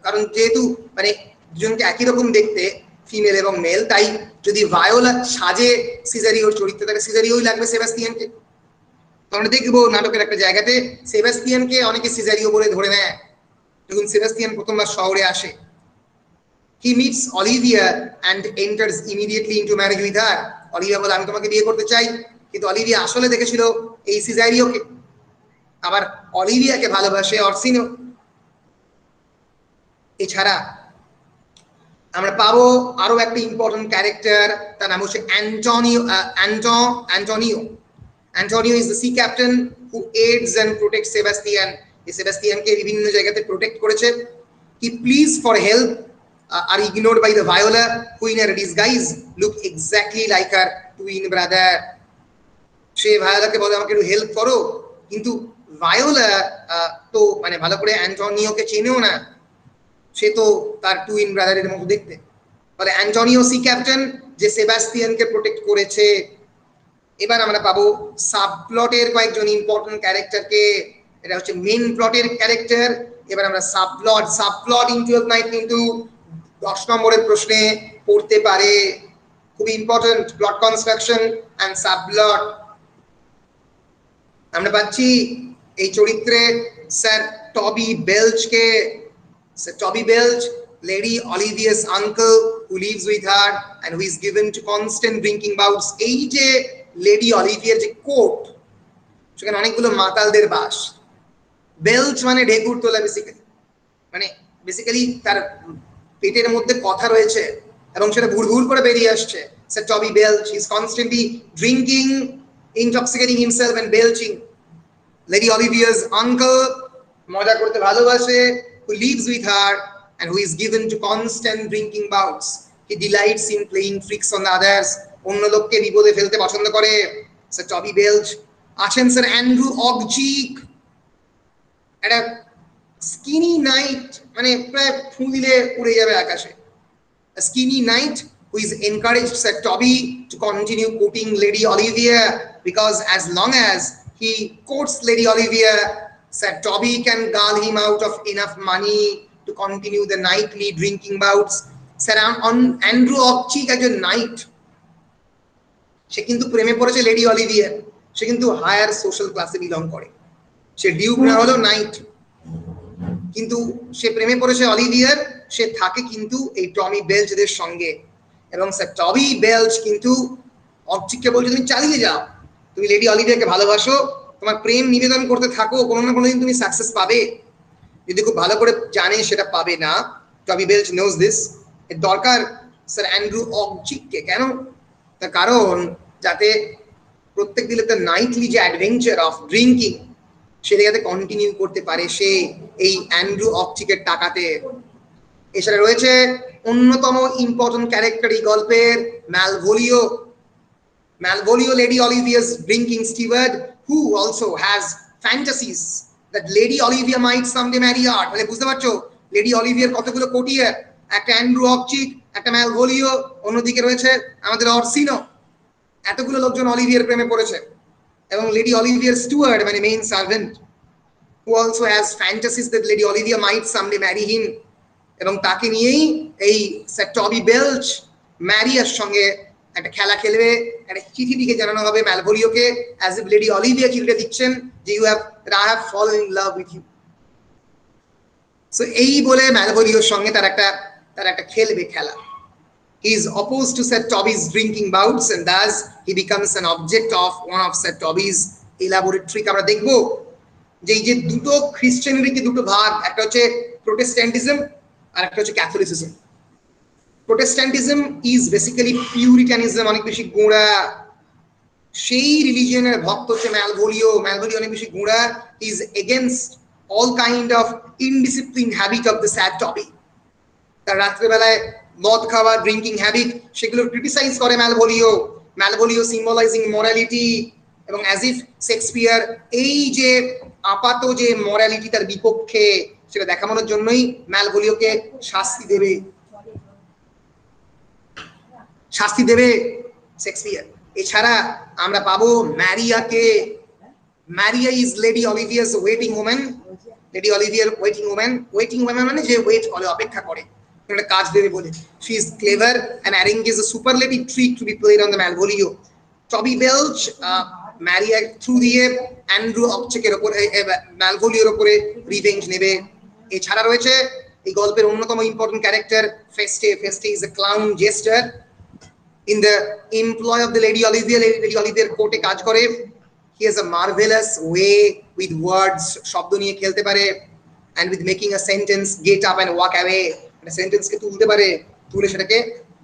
কারণ যেহেতু মানে দুজনকে একই রকম দেখতে, ফিমেল এবং মেল, তাই যদি ভায়োলা সাজে সিজারিওর চরিত্রে, তাহলে সিজারিওই লাগবে সেবাস্টিয়ানকে। আমরা দেখবো নাটকের একটা জায়গাতে সেবাস্টিয়ানকে অনেকে সিজারিও বলে ধরে নেয় যখন সেবাস্টিয়ান প্রথমবার শহরে আসে। He meets Olivia and enters immediately into marriage with her. Olivia বলে আমি তোমাকে বিয়ে করতে চাই, কিন্তু অলিভিয়া আসলে দেখেছিল এই সিজারিওকে, আবার অলিভিয়াকে ভালোবাসে অরসিনো। এছাড়া আমরা পাবো আরো একটা ইম্পর্টেন্ট ক্যারেক্টার, তার নাম হচ্ছে Antonio. Antonio is the sea captain who aids and protects Sebastian. সেবাস্টিয়ানকে বিভিন্ন জায়গাতে প্রোটেক্ট করেছে। He pleads for help are ignored by the Viola, who in her disguise look exactly like her twin brother. সে ভায়োলাকে বলে আমাকে একটু help করো, কিন্তু Viola তো মানে ভালো করে অ্যান্টোনিওকে চেনেও না, সে তো তার টুইন ব্রাদারের মতো দেখতে। ফলে অ্যান্টোনিও সি ক্যাপ্টেন, যে সেবাস্টিয়ানকে প্রোটেক্ট করেছে। এবার আমরা পাবো সাবপ্লটের কয়েকজন ইম্পর্টেন্ট ক্যারেক্টারকে, এটা হচ্ছে মেইন প্লটের ক্যারেক্টার। এবার আমরা সাবপ্লট ইন 12th নাইট কিন্তু 10 নম্বরের প্রশ্নে পড়তে পারে, খুব important, plot construction and subplot. আমরা পাচ্ছি এই চরিত্রে স্যার টবি বেলচকে। Sir Toby Belch, Lady Olivia's uncle, who lives with her and who is given to constant drinking bouts। এই যে লেডি অলিভিয়ার যে কোর্ট, সেখানে অনেকগুলো মাতালদের বাস। বেলচ মানে ঢেকুর তোলা, বেসিক্যালি তার পেটের মধ্যে কথা রয়েছে এবং সেটা ভুরভুর করে বেরিয়ে আসছে। Sir Toby Belch is constantly drinking, intoxicating himself and belching. Lady Olivia's uncle, মজা করতে ভালোবাসে, who lives with her and who is given to constant drinking bouts. He delights in playing tricks on others. অন্য লোককে বিপদে ফেলতে পছন্দ করে sir Toby বেলচ। আছেন স্যার অ্যান্ড্রু অগজিক, একটা স্কিনি নাইট, মানে প্রায় ফুঁ দিলে উড়ে যাবে আকাশে। Skinny night who is encouraged Sir Toby to continue courting Lady Olivia, because as long as he courts Lady Olivia, Sir Toby can gull him out of enough money to continue the nightly drinking bouts. Sir Andrew Ogchick একজন night, সে কিন্তু প্রেমে পড়েছে lady Olivia, সে কিন্তু higher social ক্লাসে belong করে, সে Duke না হলো night, কিন্তু সে প্রেমে পড়েছে অলিভিয়ার, সে থাকে কিন্তু এই টমি বেলচদের সঙ্গে। এবং স্যার টবি বেলচ কিন্তু অগচিককে বলছে তুমি চালিয়ে যাও, তুমি লেডি অলিভিয়াকে ভালোবাসো, তোমার প্রেম নিবেদন করতে থাকো, কোনো না কোনোদিন তুমি সাকসেস পাবে। যদি খুব ভালো করে জানে সেটা পাবে না, টবি বেলচ নোজ দিস। এর দরকার স্যার অ্যান্ড্রু অগচিককে, কেন? তার কারণ যাতে প্রত্যেক দিনে তার নাইটলি যে অ্যাডভেঞ্চার অফ ড্রিঙ্কিং সেটা যাতে কন্টিনিউ করতে পারে সে এই অ্যান্ড্রু অগচিকের টাকাতে। এছাড়া রয়েছে অন্যতম ইম্পর্টেন্ট ক্যারেক্টার এই গল্পের ম্যালভোলিও। Malvolio, Lady Olivia's drinking steward, who also has fantasies that Lady Olivia might someday marry her. মানে বুঝতে পারছো লেডি অলিভিয়ার কতগুলো কোটিয়া, একটা অ্যান্ড্রু অকচিক, একটা ম্যালভোলিও, অন্যদিকে রয়েছে আমাদের অরসিনো। এতগুলো লোকজন অলিভিয়ার প্রেমে পড়েছে। এবং লেডি অলিভিয়ার স্টুয়ার্ড মানে main servant, who also has fantasies that Lady Olivia might someday marry him, এবং তাকে নিয়েই এই স্যার টবি বেলচ ম্যারিয়ার সঙ্গে একটা খেলা খেলবে। একটা চিঠি লিখে জানানো হবে ম্যালভোলিওকে, অ্যাজ ইফ লেডি অলিভিয়া চিঠিটা দিচ্ছেন যে you have I have fallen in love with you. So এই বলে ম্যালভোলিওর সঙ্গে তার একটা খেলবে খেলা। He is opposed to Sir Toby's drinking bouts and thus he becomes an object of one of Sir Toby's elaborate trick। আমরা দেখব যে এই যে দুটো খ্রিস্টানের যে দুটো ভাগ, একটা হচ্ছে প্রোটেস্ট্যান্টিজম আর একটা হচ্ছে ক্যাথলিসিজম। প্রোটেস্ট্যান্টিজম ইজ বেসিক্যালি পিউরিটানিজম, অনেক বেশি গোঁড়া। সেই রিলিজিয়নের ভক্ত হচ্ছে ম্যালভোলিও। ম্যালভোলিও অনেক বেশি গোঁড়া। Is against all kind of indiscipline habit of the sir টবি। তার রাত্রেবেলায় মদ খাওয়া, ড্রিঙ্কিং হ্যাবিট, সেগুলোর ক্রিটিসাইজ করে ম্যালভোলিও। ম্যালভোলিও সিম্বলাইজিং মরালিটি, এবং অ্যাজ ইফ শেক্সপিয়ার এই যে আপাত যে মরালিটি তার বিপক্ষে, সেটা দেখানোর জন্যই ম্যালভোলিওকে শাস্তি দেবে শেক্সপিয়ার। এছাড়া আমরা পাবো ম্যারিয়াকে। Maria is Lady Olivia's waiting woman. Lady অলিভিয়ার ওয়েটিং ওম্যান মানে যে ওয়েট করে, অপেক্ষা করে একটা কাজ দেবে বলে। She is clever and arranges a superlative trick to be played on the Malvolio. টবি বেলচ ম্যারিয়া থ্রু দিয়ে অ্যান্ড্রু অকচেকের উপরে, ম্যালভোলিওর উপরে রিভেঞ্জ নেবে। এছাড়া রয়েছে এই গল্পের অন্যতম important character Feste. Feste is a clown jester in the employ of the Lady Olivia। Lady Olivia কোর্টে কাজ করে। He has a marvelous way with words, শব্দ নিয়ে খেলতে পারে, and with making a sentence get up and walk away। একটা সেন্টেন্সকে তুলতে পারে, তুলে সেটাকে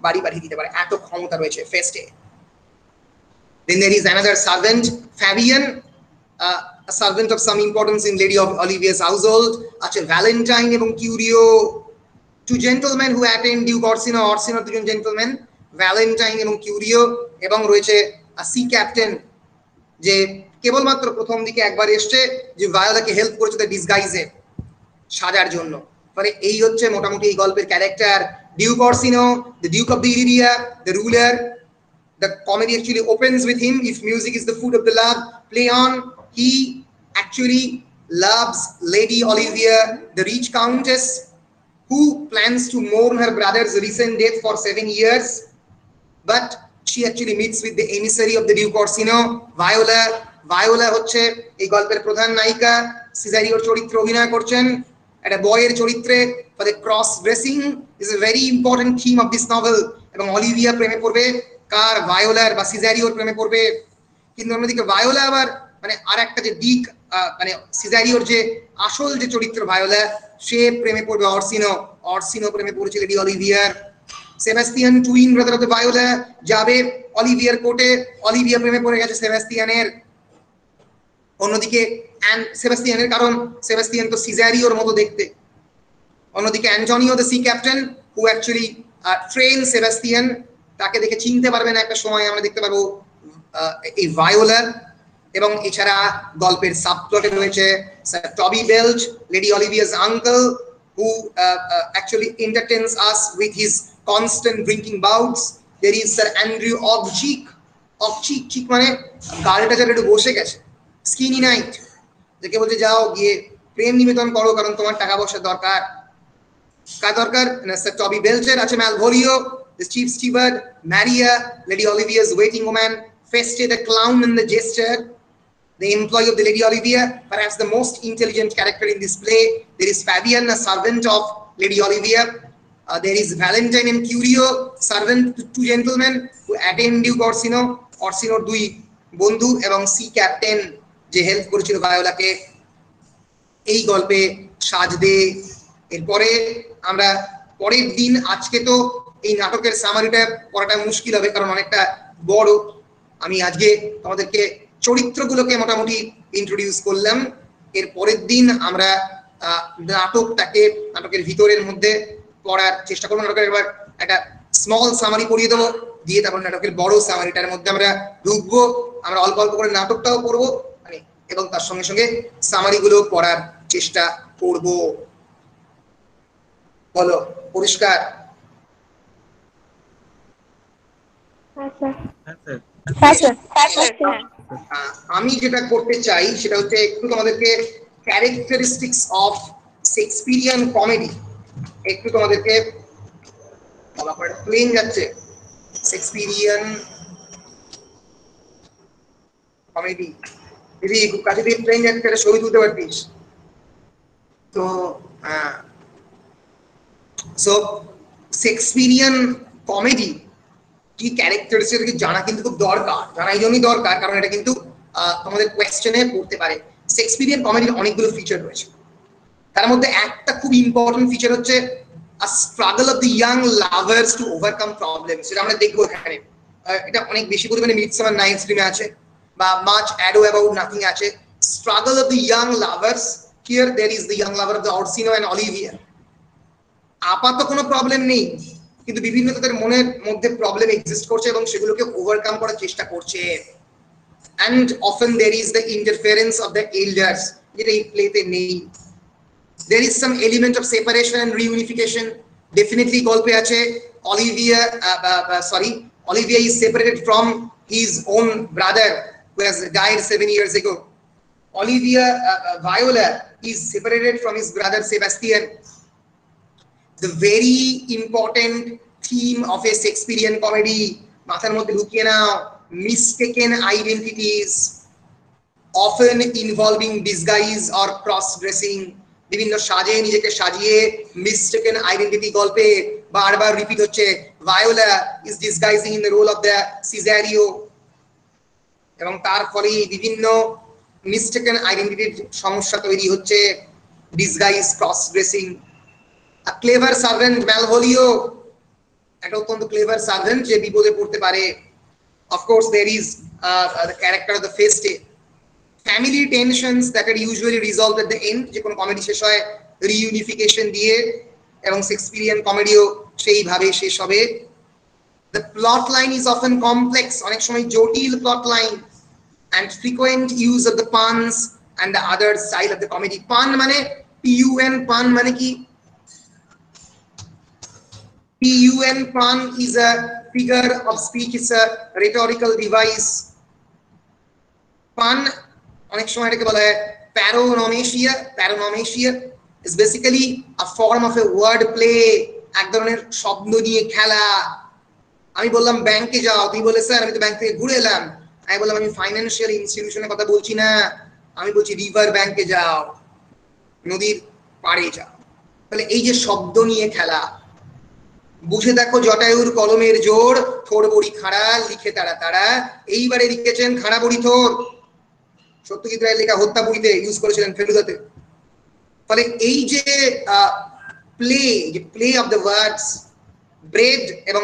বাড়ি পাঠিয়ে দিতে পারে, এত ক্ষমতা রয়েছে ফেস্টে। Then there is another servant, Fabian, a servant of some importance in Lady of Olivia's household। আছে ভ্যালেন্টাইন এবং কিউরিও, two gentlemen who attend Duke Orsino। অরসিনোর দুজন জেন্টলম্যান, ভ্যালেন্টাইন এবং কিউরিও। এবং রয়েছে সি ক্যাপ্টেন, যে কেবলমাত্র প্রথম দিকে একবার এসছে, যে ভায়োলাকে হেল্প করেছে তার ডিসগাইজে সাজার জন্য। মানে এই হচ্ছে মোটামুটি এই গল্পের character. Duke Orsino, the Duke of the Illyria, the ruler. The comedy actually opens with him, if music is the food of the love, play on. He actually loves Lady Olivia, the rich countess, who plans to mourn her brother's recent death for 7 years, but she actually meets with the emissary of the Duke Orsino, Viola। Viola হচ্ছে এই গল্পের প্রধান নায়িকা। সিজারিওর চরিত্রে অভিনয় করছেন, একটা বয়ের চরিত্রে। For the cross dressing is a very important theme of this novel। এবং অলিভিয়া প্রেমে পড়বে কার? ভায়োলার বা সিজারিওর প্রেমে পড়বে। কিন্তু অন্যদিকে ভায়োলা আবার মানে আর একটা যে দিক, মানে সিজারিওর যে আসল যে চরিত্র ভায়োলা, সে প্রেমে পড়বে অরসিনো। অরসিনো প্রেমে পড়েছে lady Olivier. Sebastian, twin brother of the Viola, যাবে অলিভিয়ার কোর্টে। অলিভিয়া প্রেমে পড়ে গেছে সেবাস্টিয়ানের। অন্যদিকে সেবাস্টিয়ানের, কারণ সেবাস্টিয়ান তো সিজারিওর মতো দেখতে। অন্যদিকে Antonio the sea captain, who actually train Sebastian, তাকে দেখে চিনতে পারবে না একটা সময় আমরা দেখতে পাবো এই ভায়োলা। এবং এছাড়া গল্পের সাবপ্লটে রয়েছে sir Toby Belch, lady Olivia's uncle, who actually entertains us with his constant drinking bouts। There is Sir Andrew Ogcheek। Ogcheek মানে গালটা যারা একটু বসে গেছে, স্কিনি নাইট, যাকে বলছে যাও গিয়ে প্রেম নিবেদন করো, কারণ তোমার টাকা পয়সা দরকার। কার দরকার? স্যার টবি বেলচের। আছে ম্যালভোলিও, the chief steward, Maria, Lady Olivia's waiting woman, Feste the clown and the jester, the employee of the Lady Olivia, perhaps the most intelligent character in this play. There is Fabian, a servant of Lady Olivia. There is Valentine and Curio, servant to two gentlemen who attend Duke Orsino। অরসিনোর দুই বন্ধু, এবং C captain যে help করেছিল ভায়োলাকে এই গল্পে সাজদে। এরপরে আমরা পরের দিন, আজকে তো এই নাটকের সামারিটা পড়াটা মুশকিল হবে কারণ অনেকটা বড়। আমি আজকে তোমাদেরকে চরিত্রগুলোকে মোটামুটি ইন্ট্রোডিউস করলাম। এর পরের দিন আমরা নাটকের ভিতরের মধ্যে পড়ার চেষ্টা করবো। নাটকের এবার একটা স্মল সামারি পড়িয়ে দেবো, দিয়ে তারপর নাটকের বড় সামারিটার মধ্যে আমরা ঢুকবো। আমরা অল্প অল্প করে নাটকটাও পড়বো মানে, এবং তার সঙ্গে সঙ্গে সামারি গুলো পড়ার চেষ্টা করব। বলো, পরিষ্কার? আমি যেটা করতে চাই সেটা হচ্ছে একটু তোমাদেরকে ক্যারেক্টারিস্টিক্স অফ শেক্সপিরিয়ান কমেডি একটু তোমাদেরকে প্লেন যাচ্ছে। শেক্সপিরিয়ান কমেডি যদি খুব কাছে দিয়ে প্লেন যাচ্ছে তাহলে ছবি তুলতে পারতিস তো। সো শেক্সপিরিয়ান কমেডি কি ক্যারেক্টারিস্টিক জানা কিন্তু খুব দরকার, জানা এই জন্যই দরকার কারণ এটা কিন্তু তোমাদের কোয়েশ্চেনে পড়তে পারে। শেক্সপিরিয়ান কমেডির অনেকগুলো ফিচার রয়েছে, তার মধ্যে একটা খুব ইম্পর্টেন্ট ফিচার হচ্ছে a struggle of the young lovers to overcome problems. সেটা আমরা দেখবো এখানে। এটা অনেক বেশি পরিমাণে মিডসামার নাইটস ড্রিমে আছে বা মাচ অ্যাডো অ্যাবাউট নাথিং আছে। Struggle of the young lovers, here there is the young lover of the Orsino and Olivia. আপাতত কোনো প্রবলেম নেই, কিন্তু বিভিন্ন তাদের মনের মধ্যে প্রবলেম এক্সিস্ট করছে এবং সেগুলোকে ওভারকাম করার চেষ্টা করছে। and often there is the interference of the elders, যেটা এই প্লেতে নেই। there is some element of separation and reunification, definitely গল্পে আছে। Olivia is separated from his own brother who has died 7 years ago. Viola is separated from his brother Sebastian. The very important theme of a Shakespearean comedy, মাথার মধ্যে ঢুকিয়ে নাও, mistaken identities often involving disguise or cross dressing. বিভিন্ন সাজে নিজেকে সাজিয়ে mistaken identity গল্পে বারবার repeat হচ্ছে। Viola is disguising in the role of the Cesario, এবং তার ফলে বিভিন্ন mistaken identityর সমস্যা তৈরি হচ্ছে, disguise, cross dressing. A clever servant Malvolio, একটা অত্যন্ত ক্লেভার সার্ভেন্ট যে বিপদে পড়তে পারে। Of course there is the character of the Feste. Family tensions that are usually resolved at the end, যে কোনো কমেডি শেষ হয় রিইউনিফিকেশন দিয়ে, এবং শেক্সপিরিয়ান কমেডিও সেইভাবে শেষ হবে। The plot line is often complex, অনেক সময় জটিল plot line, and frequent use of the puns and the other style of the comedy. Pun মানে PUN, pun মানে কি? PUN, pun is a figure of speech, it's a rhetorical device. Pun অনেক সময় এটাকে বলা হয় paronomasia. Paronomasia is basically a form of a word play, এক ধরনের শব্দ নিয়ে খেলা। আমি বললাম ব্যাংকে যাও, তুই বলে স্যার আমি তো ব্যাংক থেকে ঘুরে এলাম। আমি বললাম আমি ফাইন্যান্সিয়াল ইনস্টিটিউশনের কথা বলছি না, আমি বলছি রিভার ব্যাংকে যাও, নদীর পাড়ে যাও। তাহলে এই যে শব্দ নিয়ে খেলা, বুঝে দেখো জটায়ুর কলমের জোর, থোড় বড়ি খাড়া লিখে তারা তারা, এইবারে লিখেছেন খাড়া বড়ি থোড়। সত্যজিৎ রায়ের লেখা হত্যা বইতে ইউজ করেছিলেন ফেলুদাতে। ফলে এই যে play of the words, bread এবং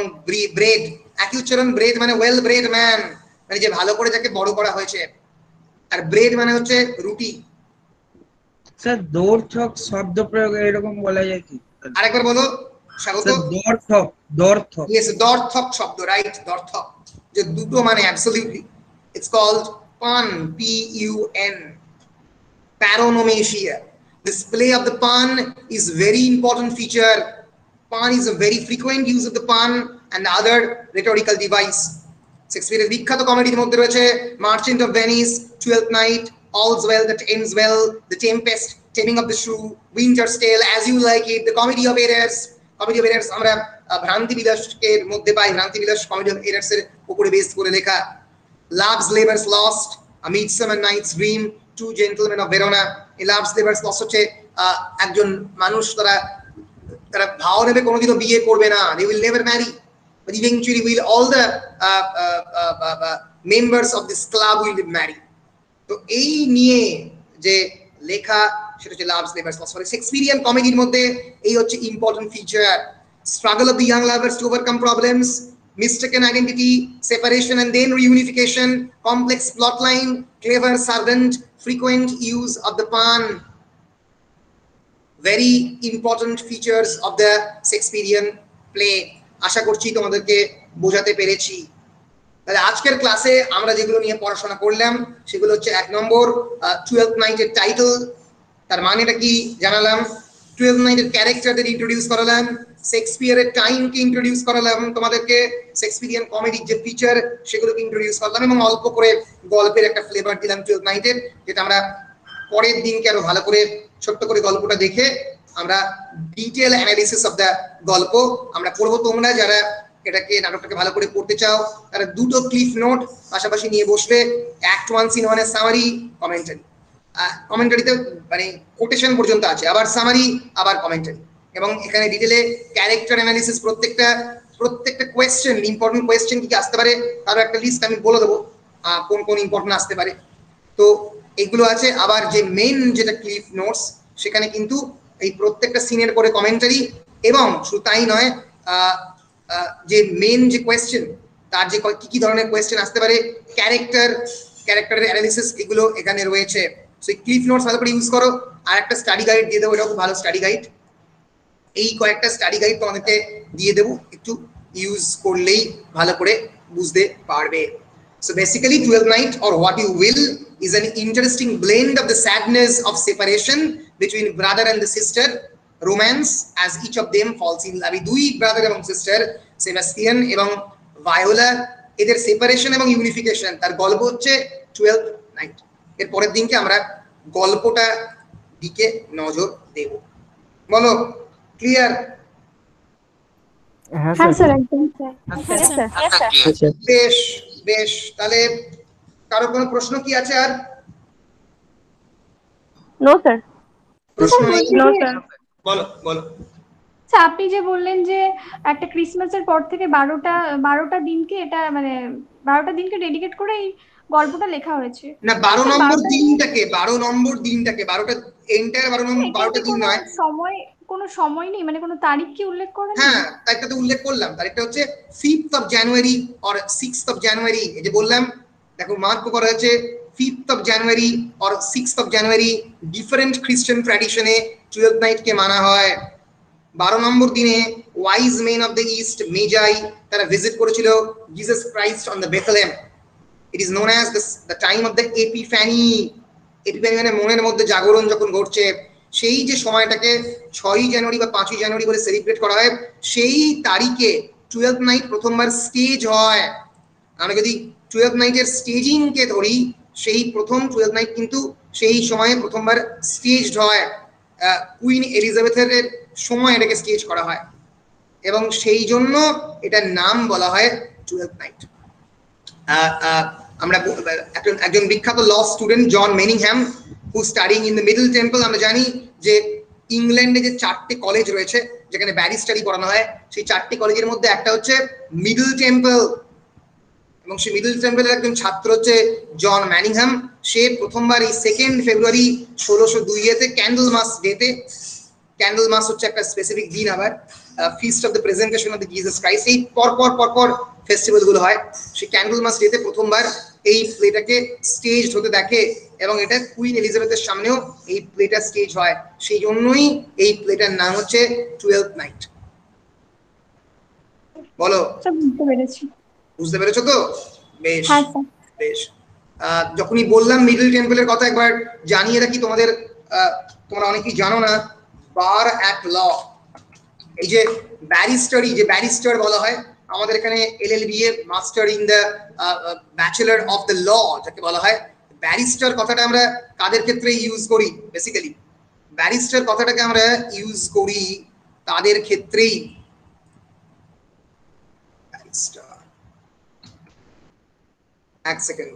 ব্রেড, একই উচ্চারণ। ব্রেড মানে ওয়েল ব্রেড ম্যান, মানে যে ভালো করে যাকে বড় করা হয়েছে, আর ব্রেড মানে হচ্ছে রুটি। স্যার দৌড়থক শব্দ প্রয়োগ এরকম বলা যায় কি? আরেকবার বলো স্বাগত। দৌড়থক, দৌড়থক। ইয়েস, দর্থক শব্দ, রাইট, দর্থক, যে দুটো মানে absolutely. It's called pun, PUN, paronomasia. This play of the pun is very important feature. Pun is a very frequent use of the pun and the other rhetorical device. শেক্সপিয়ারের বিখ্যাত কমেডির মধ্যে রয়েছে merchant of Venice, twelfth night, All's Well That Ends Well, The Tempest, Taming of the Shrew, Winter's Tale, As You Like It, The Comedy of Errors. Comedy of Errors আমরা ভ্রান্তি বিলাসের মধ্যে পাই, ভ্রান্তি বিলাস comedy of errors এর উপরে base করে লেখা। Love's Labour's Lost, A Midsummer Night's Dream, Two Gentlemen of Verona. এই Love's Labour's Lost হচ্ছে একজন মানুষ, তারা ভাও নেবে কোনোদিনও বিয়ে করবে না, they will never marry, but eventually will all the members of this club will marry. তো এই নিয়ে যে লেখা সেটা হচ্ছে Love's Labour's Lost। মানে শেক্সপিরিয়ান কমেডির মধ্যে এই হচ্ছে important feature. Struggle of the young lovers to overcome problems, mistaken identity, separation and then reunification, complex plotline, clever servant, frequent use of the pun. very important features of the Shakespearean play আশা করছি তোমাদেরকে বোঝাতে পেরেছি। তাহলে আজকের ক্লাসে আমরা যেগুলো নিয়ে পড়াশোনা করলাম সেগুলো হচ্ছে 1 নম্বর 12th নাইটের টাইটেল, তার মানেটা কি জানালাম, 12th নাইটের ক্যারেক্টারদের ইন্ট্রোডিউস করালাম, শেক্সপিয়ারের টাইমকে ইন্ট্রোডিউস করালাম তোমাদেরকে, শেক্সপিয়ারিয়ান কমেডির যে ফিচার সেগুলোকে ইন্ট্রোডিউস করলাম এবং অল্প করে গল্পের একটা ফ্লেভার দিলাম 12th নাইটের, যেটা আমরা পরের দিনকে আরো ভালো করে ছোট্ট করে গল্পটা দেখে আমরা ডিটেইল অ্যানালিসিস অফ দ্য গল্প আমরা করব। তোমরা যারা এটাকে নাটকটাকে ভালো করে পড়তে চাও তারা দুটো ক্লিফ নোট পাশাপাশি নিয়ে বসবে, অ্যাক্ট 1 সিন 1 এর সামারি, কমেন্টারি। কমেন্টারিতে মানে কোটেশন পর্যন্ত আছে, আবার সামারি আবার কমেন্টারি, এবং এখানে ডিটেইলে ক্যারেক্টার অ্যানালিসিস, প্রত্যেকটা কোয়েশ্চেন, ইম্পর্টেন্ট কোয়েশ্চেন কি আসতে পারে তার একটা লিস্ট আমি বলে দেবো কোন কোন ইম্পর্টেন্ট আসতে পারে। তো এগুলো আছে। আবার যে মেইন যেটা ক্লিফ নোটস সেখানে কিন্তু এই প্রত্যেকটা সিনের করে কমেন্টারি, এবং শুধু তাই নয় যে মেইন যে কোয়েশ্চেন তার যে কি কি ধরনের কোয়েশ্চেন আসতে পারে, ক্যারেক্টারের অ্যানালিসিস, এগুলো এখানে রয়েছে। সো এই ক্লিফ নোটস ভালো করে ইউজ করো। আর একটা স্টাডি গাইড দিয়ে দেবো, এটা খুব ভালো স্টাডি গাইড। এই কয়েকটা স্টাডি গাইড তোমাদেরকে দিয়ে দেবো, একটু ইউজ করলেই ভালো করে বুঝতে পারবে। So basically 12th night, or what you will, is an interesting blend of the sadness of separation between brother and the sister, romance as each of them falls in love. দুই brother এবং sister, Sebastian এবং Viola, এদের separation এবং unification, তার গল্প হচ্ছে 12th night. এর পরের দিনকে আমরা গল্পটা দিকে নজর দেব। বলো, ক্লিয়ার? হ্যাঁ স্যার, একদম স্যার। বেশ বেশ, তাহলে কারো কোনো প্রশ্ন কি আছে? আর নো স্যার। প্রশ্ন নেই? No sir. বলো বলো। আচ্ছা, আপনি যে বললেন যে একটা ক্রিসমাসের পর থেকে 12টা দিনকে, এটা মানে 12টা দিনকে ডেডিকেট করে এই গল্পটা লেখা হয়েছে না, 12 নম্বর দিনটাকে, 12 নম্বর দিনটাকে, 12টা এন্টায়ার 12টা দিন নয়। কোনো সময় নেই, মানে কোনো তারিখ কি উল্লেখ করা নেই? হ্যাঁ, তারিখটা তো উল্লেখ করলাম, তারিখটা হচ্ছে 5th of January or 6th of January। এই যে বললাম, দেখো মার্ক করা হয়েছে 5th of January or 6th of January। Different খ্রিস্টান ট্র্যাডিশনে 12th নাইট কে মানা হয়। 12 নম্বর দিনে wise men of the east, magi, তারা ভিজিট করেছিল Jesus Christ on the Bethlehem. It is known as the time of the epiphany. Epiphany মানে মনের মধ্যে জাগরণ যখন ঘটছে, সেই যে সময়টাকে 6ই জানুয়ারি বা 5ই জানুয়ারি বলে সেলিব্রেট করা হয়, সেই তারিখে 12th নাইট প্রথমবার স্টেজ হয়। আমরা যদি 12th নাইটের স্টেজিং কে ধরি, সেই প্রথম 12th নাইট কিন্তু সেই সময়ে প্রথমবার স্টেজড হয়। কুইন এলিজাবেথের সময় এটাকে স্টেজ করা হয়, এবং সেই জন্য এটার নাম বলা হয় 12th নাইট। আমরা একজন বিখ্যাত law student John Manningham, who studying in the Middle Temple. আমরা জানি যে ইংল্যান্ডে যে 4টে কলেজ রয়েছে যেখানে ব্যারিস্টারি পড়ানো হয়, সেই 4টে কলেজের মধ্যে একটা হচ্ছে মিডল টেম্পল, এবং সেই মিডল টেম্পলের একজন ছাত্র হচ্ছে জন ম্যানিংহ্যাম। সে প্রথমবার এই 2nd ফেব্রুয়ারি 1602 ক্যান্ডেল মাস ডেতে, ক্যান্ডেল মাস হচ্ছে একটা স্পেসিফিক দিন, আবার feast of the presentation of the Jesus Christ, এই পরপর ফেস্টিভ্যাল গুলো হয়। সেই ক্যান্ডেল মাস ডেতে প্রথমবার এই প্লেটাকে স্টেজ হতে দেখে, এবং এটা কুইন এলিজাবেথের সামনেও এই প্লেটা স্টেজ হয়। সেই জন্যই এই প্লেটার নাম হচ্ছে 12th নাইট। বলো, বুঝতে পেরেছো তো? বেশ বেশ। যখনই বললাম মিডল টেম্পলের কথা, একবার জানিয়ে রাখি তোমাদের, তোমরা অনেকেই জানো না, বার অ্যাট ল, এই যে ব্যারিস্টারি, যে ব্যারিস্টার বলা হয় আমাদের এখানে LLBA, master in the bachelor of the law যাকে বলা হয়। ব্যারিস্টার কথাটা আমরা কাদের ক্ষেত্রে ইউজ করি? বেসিক্যালি ব্যারিস্টার কথাটাকে আমরা ইউজ করি তাদের ক্ষেত্রেই। ব্যারিস্টার, এক সেকেন্ড,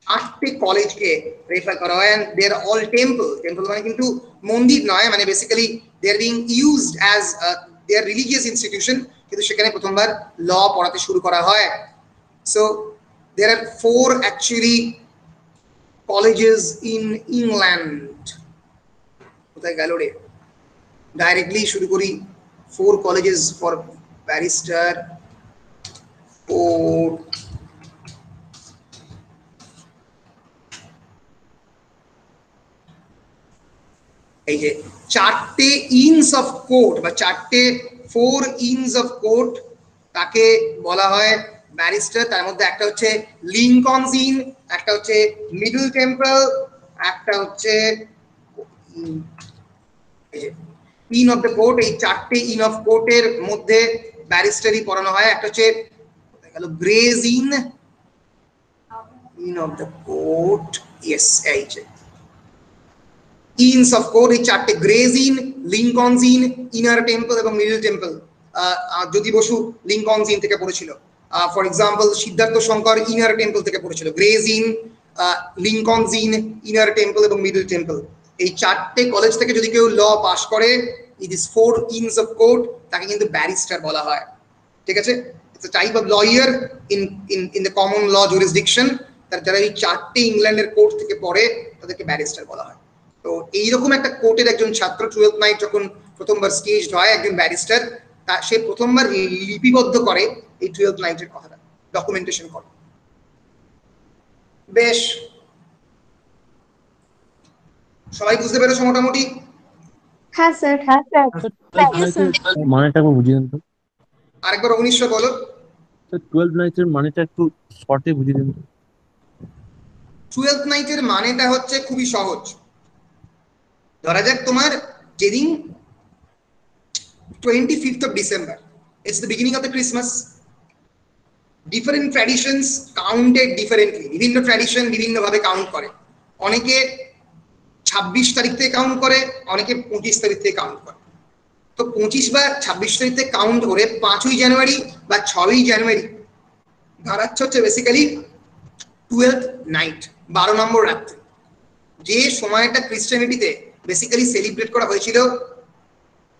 8টে কলেজকে রেফার করা হয়, and they are all temple মানে কিন্তু মন্দির নয়, মানে basically they are being used as their religious institution, কিন্তু সেখানে প্রথমবার ল পড়াতে শুরু করা হয়। So there are 4 actually colleges in England। কোথায় গেল রে? ডাইরেক্টলি শুরু করি। 4 colleges for barrister, 4 এই যে চারটে ইনস অফ কোর্ট বা চারটে 4 ইনস অফ কোর্ট তাকে বলা হয় ব্যারিস্টার। তার মধ্যে একটা হচ্ছে লিংকনস ইন, একটা হচ্ছে মিডল টেম্পল, একটা হচ্ছে ইন অফ দ্য কোর্ট। এই চারটে ইন অফ কোর্টের মধ্যে ব্যারিস্টারি পড়ানো হয়। একটা হচ্ছে Gray's Inn, inn of the court, yes, এই যে ইনস অফ কোর্ট, এই চারটে Gray's Inn, Lincoln's Inn, Inner Temple এবং Middle Temple. Jyoti Basu Lincoln's Inn থেকে পড়েছিল। For example Siddhartha Shankar Inner Temple থেকে পড়েছিল। Gray's Inn, Lincoln's Inn, Inner Temple এবং মিডল টেম্পল। এই চারটে কলেজ থেকে যদি কেউ ল পাস করে, it is 4 inns of court, তাকে কিন্তু ব্যারিস্টার বলা হয়। ঠিক আছে, it's a type of lawyer in the common law jurisdiction. যারা এই চারটে ইংল্যান্ডের কোর্ট থেকে পড়ে তাদেরকে ব্যারিস্টার বলা হয়। তো এইরকম একটা কোর্টের একজন ছাত্র 12th নাইট যখন প্রথমবার স্টেজড হয় একজন ব্যারিস্টার, সে প্রথমবার লিপিবদ্ধ করে এই 12th নাইটের কথাটা, ডকুমেন্টেশন করে। বেশ, সবাই বুঝতে পেরেছো মোটামুটি? হ্যাঁ স্যার, হ্যাঁ স্যার। মানেটা একটু বুঝিয়ে দেন তো। আরেকবার 1900 বলো। স্যার 12 নাইটের মানেটা একটু শর্টে বুঝিয়ে দেন তো। 12th নাইটের মানেটা হচ্ছে খুবই সহজ। ধরা যাক তোমার যেদিন 25th of December, it's the beginning of the Christmas. Different traditions counted differently. বিভিন্ন ট্র্যাডিশন বিভিন্ন ভাবে কাউন্ট করে। অনেকে 26 তারিখ থেকে কাউন্ট করে, অনেকে 25 তারিখ থেকে কাউন্ট করে। তো 25 বা 26 তারিখ থেকে কাউন্ট করে 5ই জানুয়ারি বা 6ই জানুয়ারি দাঁড়াচ্ছে হচ্ছে বেসিক্যালি 12th নাইট, 12 নম্বর রাত্রি। যে সময়টা ক্রিশ্চিয়ানিটিতে বেসিক্যালি সেলিব্রেট করা হয়েছিল,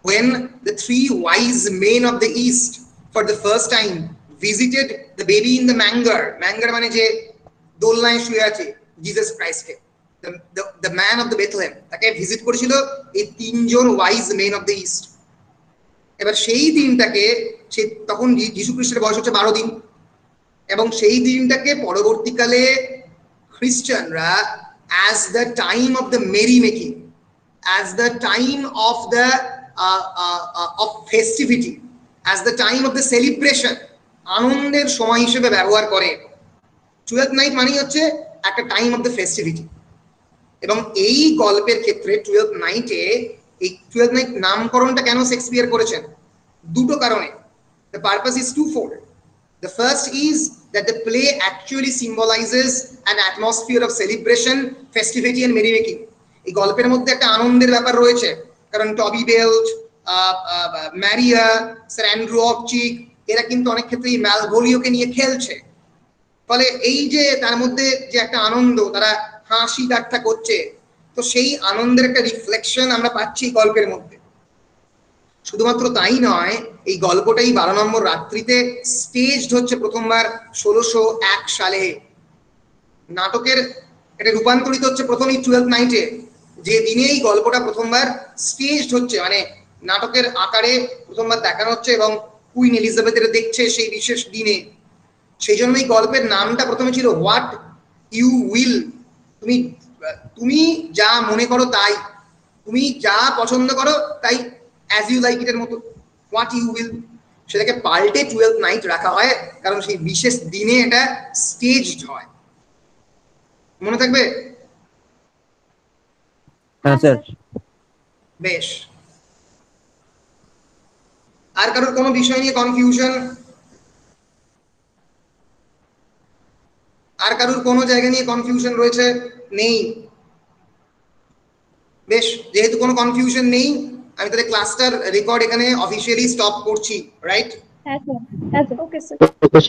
when the 3 wise men of the east for the first time visited the baby in the manger. Manger মানে যে দোলনায় শুয়ে আছে জিসাস ক্রাইস্টকে, the man of the Bethlehem, তাকে ভিজিট করেছিল এই 3 জন wise men of the East. এবার সেই দিনটাকে, তখন যীশু খ্রিস্টের বয়স হচ্ছে 12 দিন, এবং সেই দিনটাকে পরবর্তীকালে খ্রিস্টানরা as the time of the merry making, as the time of the of festivity, as the time of the celebration, আনন্দের সময় হিসেবে ব্যবহার করে। 12th নাইট মানে হচ্ছে একটা টাইম অফ দ্য ফেস্টিভিটি। এবং এই গল্পের ক্ষেত্রে 12th নাইটে, এই 12th নাইট নামকরণটা কেন শেক্সপিয়ার করেছেন? দুটো কারণে। The purpose is twofold. The first is that the play actually symbolizes an atmosphere of celebration, festivity and merry making. এই গল্পের মধ্যে একটা আনন্দের ব্যাপার রয়েছে, কারণ টবি বেল্ট, ম্যারিয়া, স্যার অ্যান্ড্রু অপচিক এরা কিন্তু অনেক ক্ষেত্রেই ম্যালভোলিওকে নিয়ে খেলছে। ফলে এই যে তার মধ্যে যে একটা আনন্দ, তারা হাসি ঠাট্টা করছে, তো সেই আনন্দের একটা রিফ্লেকশন আমরা পাচ্ছি গল্পের মধ্যে। শুধুমাত্র তাই নয়, এই গল্পটাই 12 নম্বর রাত্রিতে স্টেজড হচ্ছে প্রথমবার 1601 সালে। নাটকের এটা রূপান্তরিত হচ্ছে প্রথমেই 12th নাইটে, যে দিনে এই গল্পটা প্রথমবার স্টেজড হচ্ছে, মানে নাটকের আকারে প্রথমবার দেখানো হচ্ছে এবং কুইন এলিজাবেথের দেখছে সেই বিশেষ দিনে। সেই জন্য এই গল্পের নামটা প্রথমে ছিল হোয়াট ইউ উইল। তুমি যা মনে করো তাই, তুমি যা পছন্দ করো তাই, অ্যাজ ইউ লাইক ইটের মতো, হোয়াট ইউ উইল। সেটাকে পাল্টে 12th নাইট রাখা হয়, কারণ সেই বিশেষ দিনে এটা স্টেজড হয়। মনে থাকবে? হ্যাঁ স্যার। বেশ, আর কারোর কোনো বিষয় নিয়ে কনফিউশন? আর কারোর কোনো জায়গা নিয়ে কনফিউশন রয়েছে? নেই? বেশ, যেহেতু কোনো কনফিউশন নেই, আমি তাহলে ক্লাসটার রেকর্ড এখানে অফিসিয়ালি স্টপ করছি, রাইট? হ্যাঁ স্যার, হ্যাঁ sir. Okay sir. Okay sir.